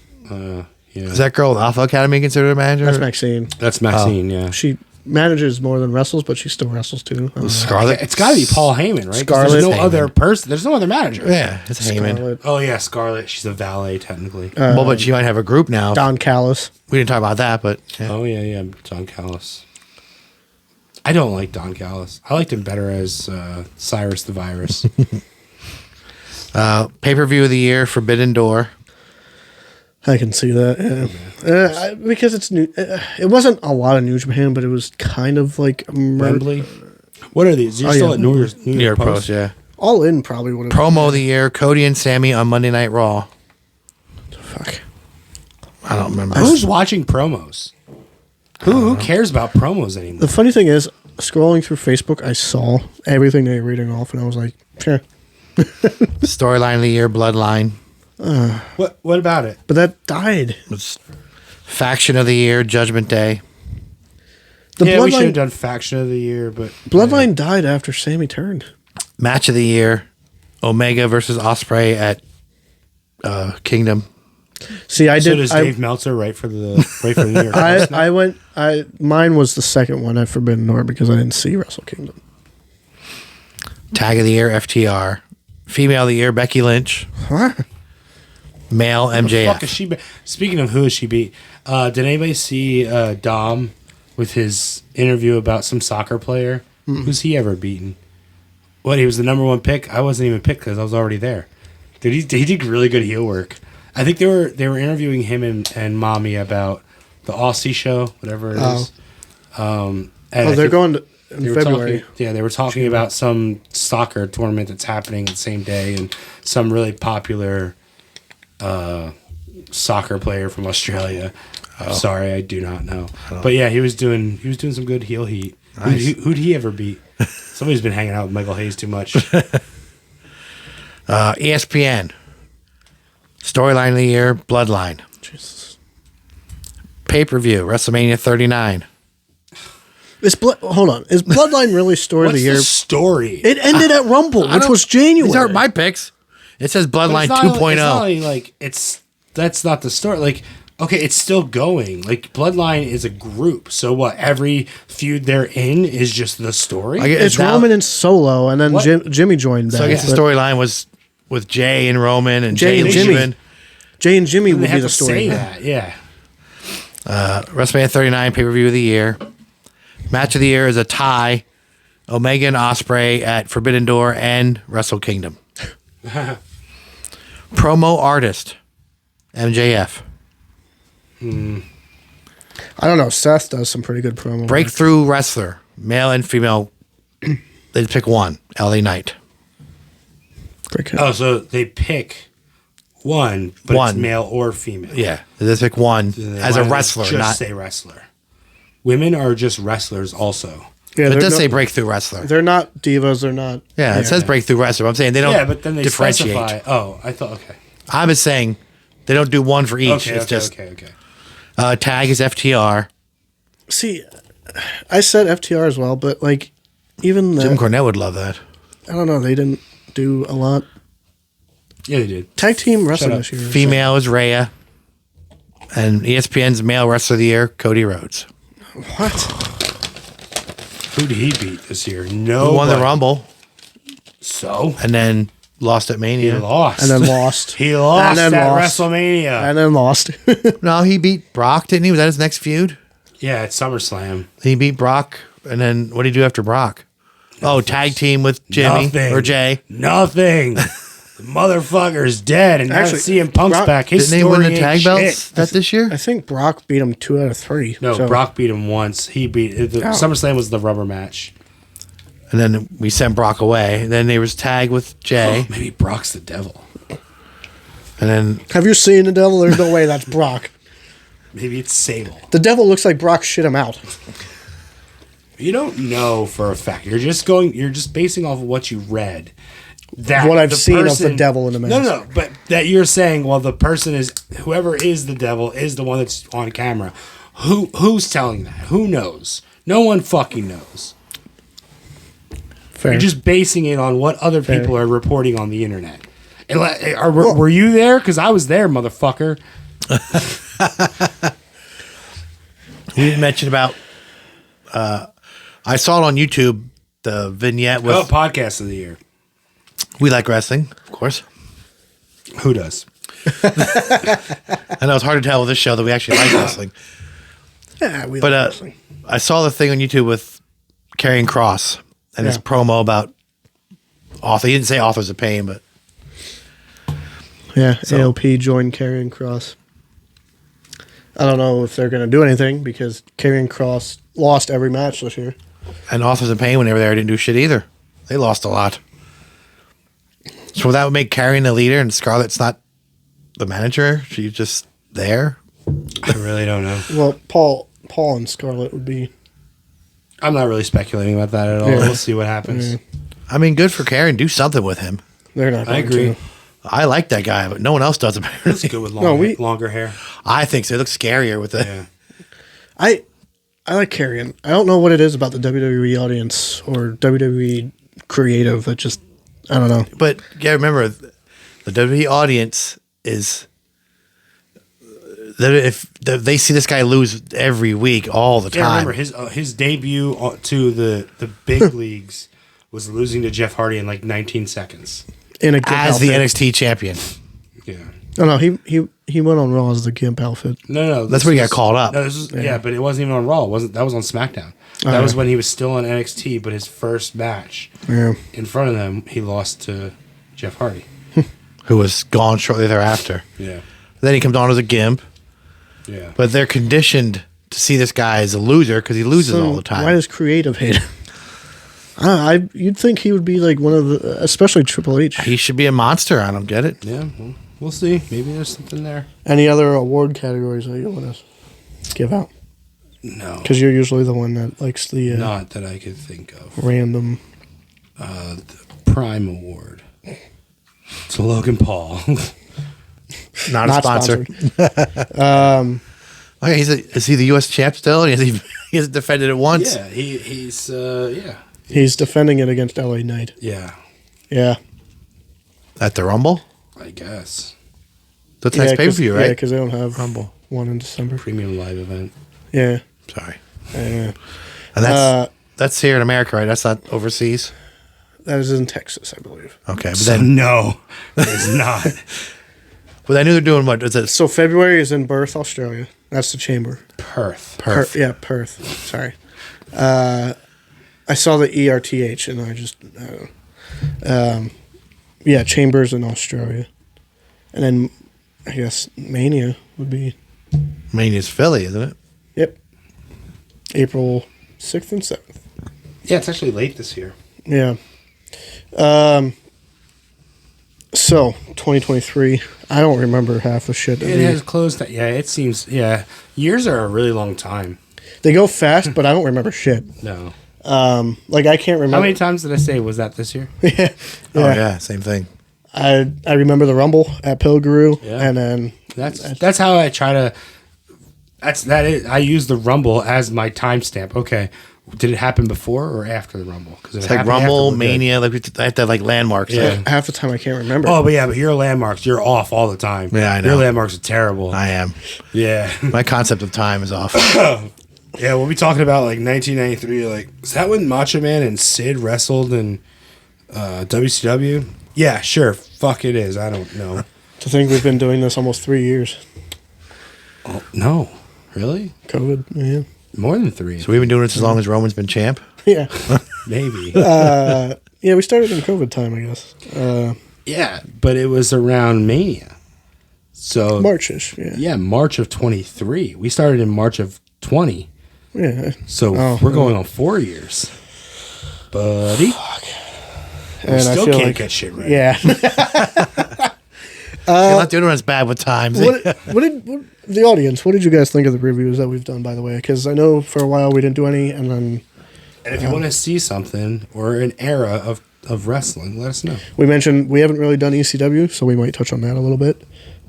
B: Yeah,
C: Is that girl with Alpha Academy considered a manager?
A: That's Maxine.
B: that's Maxine. Yeah,
A: She manages more than wrestles, but she still wrestles too. I don't know.
C: Scarlett.
B: it's got to be Paul Heyman, right? 'Cause
A: Scarlett
B: There's no
C: Heyman.
B: other person. There's no other manager.
C: Yeah, it's Heyman.
A: Scarlett.
B: Oh yeah, Scarlett. She's a valet technically.
C: Well, but she might have a group now.
A: Don Callis.
C: We didn't talk about that, but yeah.
B: Oh yeah, Don Callis. I don't like Don Callis. I liked him better as Cyrus the Virus.
C: Pay-per-view of the year, Forbidden Door.
A: I can see that. Yeah. Because it's new. It wasn't a lot of New Japan, but it was kind of like
B: Wembley. What are these? You're
A: Oh,
B: still
A: yeah.
B: at New
C: New
B: York
C: York Post, yeah.
A: All in probably would have.
C: Promo of the year, Cody and Sammy on Monday Night Raw.
A: Fuck.
C: I don't remember.
B: Who's watching promos? Who cares about promos anymore?
A: The funny thing is, scrolling through Facebook, I saw everything they were reading off, and I was like, sure.
C: Storyline of the year, Bloodline.
B: What about it?
A: But that died.
C: Faction of the year, Judgment Day.
A: The
B: yeah, we should have
A: Bloodline,
B: done faction of the year, but
A: Bloodline died after Sammy turned.
C: Match of the year, Omega versus Osprey at Kingdom.
A: See, I
B: so
A: did.
B: does
A: I,
B: Dave Meltzer write for the New York Post now?
A: I went. Mine was the second one at Forbidden Door because I didn't see Wrestle Kingdom.
C: Tag of the year, FTR. Female of the year, Becky Lynch.
A: Huh?
C: Male,
B: Fuck
C: MJF.
B: is she? Speaking of who is she beat? Did anybody see Dom with his interview about some soccer player? Who's he ever beaten? What, he was the number one pick? I wasn't even picked because I was already there. Dude, he did really good heel work. I think they were interviewing him and Mommy about the Aussie show, whatever it is. And I
A: Oh, they're
B: think
A: going to, in
B: they were
A: February.
B: they were talking about some soccer tournament that's happening the same day, and some really popular soccer player from Australia. Sorry, I do not know. But yeah, he was doing some good heel heat.
C: Nice.
B: Who'd he ever beat? Somebody's been hanging out with Michael Hayes too much.
C: ESPN. Storyline of the year, Bloodline.
A: Jesus.
C: Pay-per-view, WrestleMania 39.
A: Hold on. Is Bloodline really story of
B: What's
A: the year?
B: the story?
A: It ended at Rumble, which was January.
C: These aren't my picks. It says
B: But
C: Bloodline
B: it's not
C: 2.0.
B: It's not like that's not the story. Like, okay, it's still going. Like, Bloodline is a group. So what? Every feud they're in is just the story.
C: I guess
A: It's
C: now-
A: Roman and Solo, and then
B: What?
A: Jimmy joined back.
C: So I guess the
A: but
C: storyline was with Jay and Roman and
A: Jay
C: Jay
A: and
C: and
A: Jimmy.
C: leaving.
A: Jay and Jimmy
B: they
A: would be
B: have
A: the
B: to
A: story.
B: say that. Yeah.
C: WrestleMania 39 pay-per-view of the year. Match of the year is a tie. Omega and Osprey at Forbidden Door and Wrestle Kingdom. Promo artist. MJF.
A: I don't know. Seth does some pretty good promo. work.
C: Breakthrough wrestler. Male and female. They just pick one. LA Knight.
A: Break-
B: Oh, so they pick One, but
C: One.
B: it's male or female.
C: Yeah, they pick one
B: Then
C: as a
B: why not
C: wrestler,
B: just
C: not.
B: say wrestler. Women are just wrestlers also.
A: Yeah,
C: It
A: they're
C: does
A: no-
C: say breakthrough wrestler.
A: they're not divas. They're not.
C: Yeah, it says breakthrough wrestler. I'm saying they don't
B: Yeah, but then they
C: differentiate.
B: specify. Oh, I thought, okay.
C: I was saying they don't do one for each.
B: Okay,
C: it's
B: okay,
C: just
B: okay.
C: tag is FTR.
A: See, I said FTR as well, but like, even
C: Jim
A: the,
C: Cornette would love that.
A: I don't know. They didn't do a lot.
B: Yeah, they did.
A: Tag team wrestling
B: up.
A: this year.
C: Female is Rhea, and ESPN's male wrestler of the year, Cody Rhodes.
A: What?
B: Who did he beat this year?
C: Who
B: No.
C: won the Rumble
B: So?
C: and then lost at
B: He
C: Mania.
B: lost.
A: And then lost.
B: He lost
A: And then
B: at
A: lost.
B: WrestleMania.
A: And then lost.
C: No, he beat Brock, didn't he? Was that his next feud?
B: Yeah, at SummerSlam.
C: He beat Brock, and then what did he do after Brock? Oh, tag team with Jimmy
B: Nothing.
C: or Jay.
B: Nothing. The motherfucker's dead, and
A: Actually,
B: now CM Punk's
A: Brock-
B: back. His
C: Didn't they win
B: story
C: the tag
B: ain't
C: belts
B: shit.
C: that this year?
A: I think Brock beat him 2 out of 3.
B: No,
A: so-
B: Brock beat him once. He beat the SummerSlam was the rubber match.
C: And then we sent Brock away. Then there was tag with Jay,
B: Maybe Brock's the devil.
C: and then
A: Have you seen the devil? There's no way that's Brock.
B: Maybe it's Sable.
A: The devil looks like Brock shit him out.
B: You don't know for a fact. You're just basing off of what you read. That
A: What I've
B: the
A: seen of the devil in the
B: No,
A: mask.
B: no, but that you're saying, well, the person is whoever is the devil is the one that's on camera. Who's telling that? Who knows? No one fucking knows.
A: Fair.
B: You're just basing it on what other
A: Fair.
B: people are reporting on the internet. Were you there? Because I was there, motherfucker.
C: we didn't mention about. I saw it on YouTube. The vignette with
B: Oh, podcast of the year.
C: We Like Wrestling, of course.
B: Who does?
C: I know it's hard to tell with this show that we actually like wrestling.
A: yeah, we
C: But
A: like wrestling.
C: I saw the thing on YouTube with Karrion Kross and his
A: Yeah.
C: promo about author. He didn't say authors of pain, but
A: Yeah, AOP joined Karrion Kross. I don't know if they're going to do anything because Karrion Kross lost every match this year.
C: and authors of pain when they were there didn't do shit either. They lost a lot. So that would make Karrion the leader and Scarlett's not the manager. She's just there.
B: I really don't know.
A: Well, Paul and Scarlett would be.
B: I'm not really speculating about that at all.
A: Yeah.
B: We'll see what happens.
A: Yeah.
C: I mean, good for Karrion. Do something with him.
A: They're not.
B: I
A: going
B: agree.
A: to.
C: I like that guy, but no one else does
B: It's
C: apparently.
B: good with
A: No,
B: longer hair.
C: I think so. It looks scarier with the.
B: Yeah.
A: I like Karrion. I don't know what it is about the WWE audience or WWE creative that just I don't know.
C: But yeah, remember, the WWE audience is. If they see this guy lose every week, all the
B: Yeah,
C: time.
B: remember his debut to the big leagues was losing to Jeff Hardy in like 19 seconds.
A: In a gimp
C: as the
A: outfit.
C: NXT champion.
B: Yeah.
A: Oh no, he went on Raw as the gimp outfit.
B: No.
C: That's where he got called up.
B: No, this was, yeah, but it wasn't even on Raw. That was on SmackDown. That was when he was still on NXT, but his first match
A: Yeah.
B: in front of them, he lost to Jeff Hardy.
C: Who was gone shortly thereafter.
B: Yeah.
C: Then he comes on as a gimp,
B: Yeah.
C: but they're conditioned to see this guy as a loser because he loses
A: So
C: all the time.
A: Why does creative hate him? You'd think he would be like one of the, especially Triple H.
C: He should be a monster. I don't get it.
B: Yeah. Well, we'll see. Maybe there's something there.
A: Any other award categories that you want to give out?
B: No.
A: Because you're usually the one that likes the
B: Not that I could think of.
A: random.
B: The Prime Award. To Logan Paul.
C: Not a
A: Not
C: sponsor.
A: sponsored.
C: Okay, is he the U.S. champ still? He hasn't defended it once.
B: Yeah, he's yeah.
A: He's defending it against LA Knight.
B: Yeah,
A: Yeah.
C: At the Rumble?
B: I guess.
C: That's next pay-per-view,
A: Yeah,
C: right?
A: because they don't have
C: Rumble.
A: one in December.
B: Premium live event.
A: Yeah.
C: Sorry.
A: Yeah.
C: And that's here in America, right? That's not overseas?
A: That is in Texas, I believe.
C: Okay. But
B: So
C: then,
B: no, it's not.
C: but I knew they're doing what? Is it
A: So February is in Perth, Australia. That's the chamber.
B: Perth.
C: Perth?
A: Yeah, Perth. Sorry. I saw the ERTH and I just, yeah, chambers in Australia. And then I guess Mania would be,
C: Mania's Philly, isn't it?
A: yep, April 6th and 7th.
B: Yeah, it's actually late this year.
A: Yeah. So 2023, I don't remember half the shit.
B: It has closed. Yeah, it seems. Yeah, years are a really long time.
A: They go fast, but I don't remember shit.
B: No.
A: Like I can't remember.
B: How many times did I say was that this year?
A: yeah.
C: Oh yeah, same thing.
A: I remember the Rumble at Pilgrim,
B: Yeah.
A: and then
B: That's how I try to. I use the Rumble as my timestamp. Okay, did it happen before or after the Rumble? Because
C: It's like Rumble, Mania, like I have to have like landmarks.
B: Yeah.
C: Yeah.
A: half the time I can't remember.
B: Oh, but your landmarks, you're off all the time.
C: Yeah, I know.
B: Your landmarks are terrible.
C: I am.
B: Yeah.
C: My concept of time is off.
B: Yeah, we'll be talking about like 1993. Like, is that when Macho Man and Sid wrestled in WCW? Yeah, sure. Fuck, it is. I don't know.
A: To think we've been doing this almost 3 years.
B: Oh, no, really?
A: COVID, yeah.
B: More than 3.
C: So we've been doing this as long as Roman's been champ.
A: Yeah.
B: Maybe.
A: Yeah, we started in COVID time, I guess.
B: Yeah, but it was around Mania. So
A: March-ish, yeah.
B: yeah, March of 23. We started in March of 20.
A: Yeah.
B: So
A: Oh,
B: we're going on 4 years, buddy.
A: And
B: We still
A: I feel
B: can't
A: like,
B: get shit right.
A: yeah.
C: You're not the only one's bad with times.
A: what the audience, what did you guys think of the reviews that we've done, by the way? Because I know for a while we didn't do any, and then
B: And if you want to see something or an era of wrestling, let us know.
A: we mentioned we haven't really done ECW, so we might touch on that a little bit.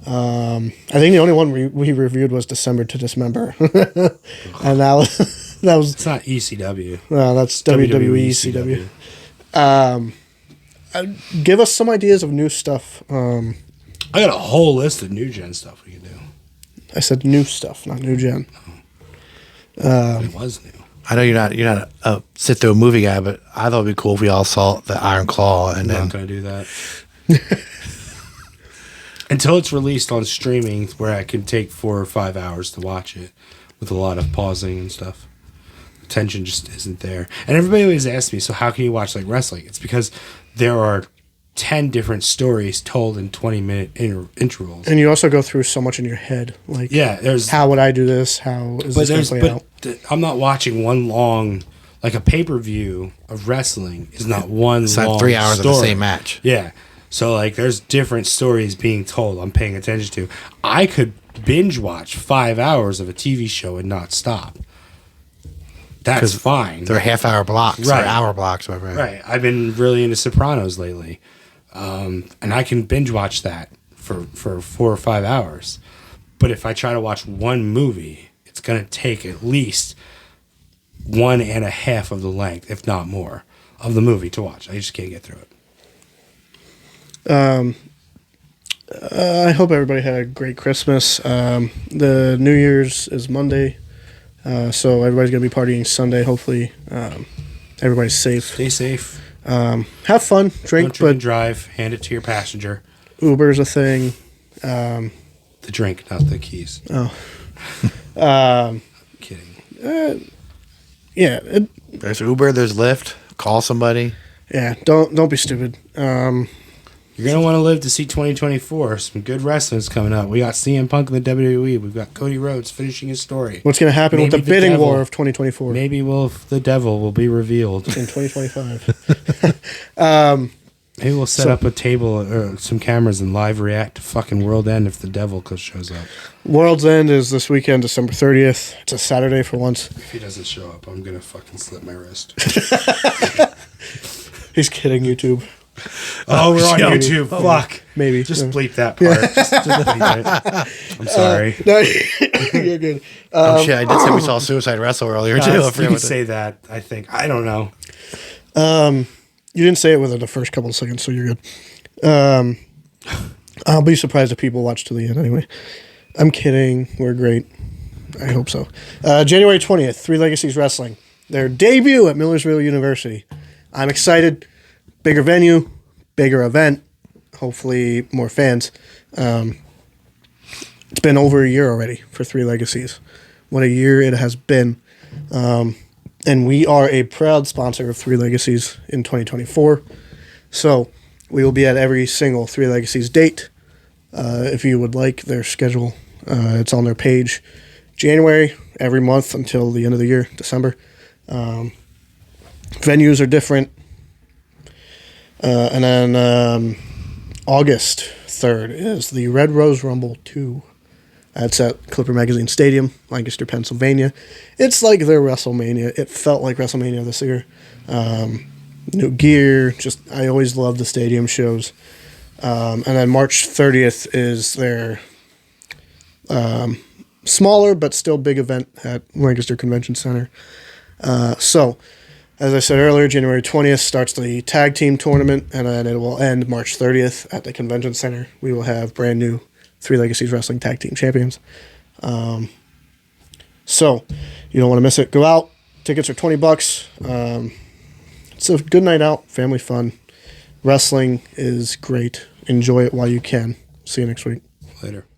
A: I think the only one we reviewed was December to Dismember. And that was
B: It's not ECW.
A: that's WWE ECW. Give us some ideas of new stuff.
B: I got a whole list of new gen stuff we can do.
A: I said new stuff, not new gen.
B: It was new.
C: I know you're not a sit through a movie guy, but I thought it'd be cool if we all saw the Iron Claw and
B: I'm
C: then
B: not going to do that. Until it's released on streaming where I can take 4 or 5 hours to watch it with a lot of pausing and stuff. Attention just isn't there. And everybody always asks me, so how can you watch like wrestling? It's because there are 10 different stories told in 20-minute intervals.
A: And you also go through so much in your head, like
B: Yeah, there's
A: how would I do this? How is this going to play out?
B: I'm not watching one long, like a pay-per-view of wrestling is not one
C: it's
B: long
C: not 3 hours
B: story.
C: of the same match.
B: Yeah. So, like, there's different stories being told I'm paying attention to. I could binge watch 5 hours of a TV show and not stop. That's fine.
C: They're half-hour blocks
B: Right.
C: or hour blocks, whatever.
B: Right. I've been really into Sopranos lately. And I can binge watch that for 4 or 5 hours. But if I try to watch one movie, it's going to take at least 1.5 of the length, if not more, of the movie to watch. I just can't get through it.
A: I hope everybody had a great Christmas. The New Year's is Monday, so everybody's going to be partying Sunday. Hopefully, everybody's safe.
B: Stay safe.
A: Have fun,
B: Don't
A: drink,
B: drink and
A: but
B: drive. Hand it to your passenger.
A: Uber's a thing.
B: The drink, not the keys. Kidding.
A: Yeah,
C: There's Uber, there's Lyft. Call somebody.
A: yeah. Don't be stupid.
B: You're going to want to live to see 2024. Some good wrestling's coming up. We got CM Punk in the WWE. We've got Cody Rhodes finishing his story.
A: What's going to happen with
B: Maybe
A: the
B: the
A: bidding
B: devil.
A: war of 2024
B: Maybe the devil will be revealed.
A: in 2025?
B: Maybe we'll set up a table or some cameras and live react to fucking World End if the devil shows up.
A: World's End is this weekend, December 30th. It's a Saturday for once.
B: If he doesn't show up, I'm going to fucking slip my wrist.
A: He's kidding, YouTube.
B: Oh, we're on
A: Maybe.
B: YouTube. Fuck.
A: Maybe.
B: Just
A: Yeah.
B: bleep that part. Just bleep it. I'm sorry.
A: No, you're good.
C: Oh shit! I did say we saw Suicide Wrestle earlier too. I
B: you
C: forgot
B: can
C: what
B: say that, I think. I don't know.
A: You didn't say it within the first couple of seconds, so you're good. I'll be surprised if people watch to the end anyway. I'm kidding. We're great. I hope so. January 20th, Three Legacies Wrestling. Their debut at Millersville University. I'm excited. Bigger venue, bigger event, hopefully more fans. It's been over a year already for Three Legacies. What a year it has been. And we are a proud sponsor of Three Legacies in 2024. So we will be at every single Three Legacies date. If you would like their schedule, it's on their page. January, every month until the end of the year, December. Venues are different. And then August 3rd is the Red Rose Rumble 2. That's at Clipper Magazine Stadium, Lancaster, Pennsylvania. It's like their WrestleMania. It felt like WrestleMania this year. New gear. I always love the stadium shows. And then March 30th is their smaller but still big event at Lancaster Convention Center. So, as I said earlier, January 20th starts the tag team tournament, and then it will end March 30th at the Convention Center. We will have brand new Three Legacies Wrestling Tag Team Champions. So, you don't want to miss it. Go out. Tickets are $20. It's a good night out, family fun. Wrestling is great. Enjoy it while you can. See you next week.
B: Later.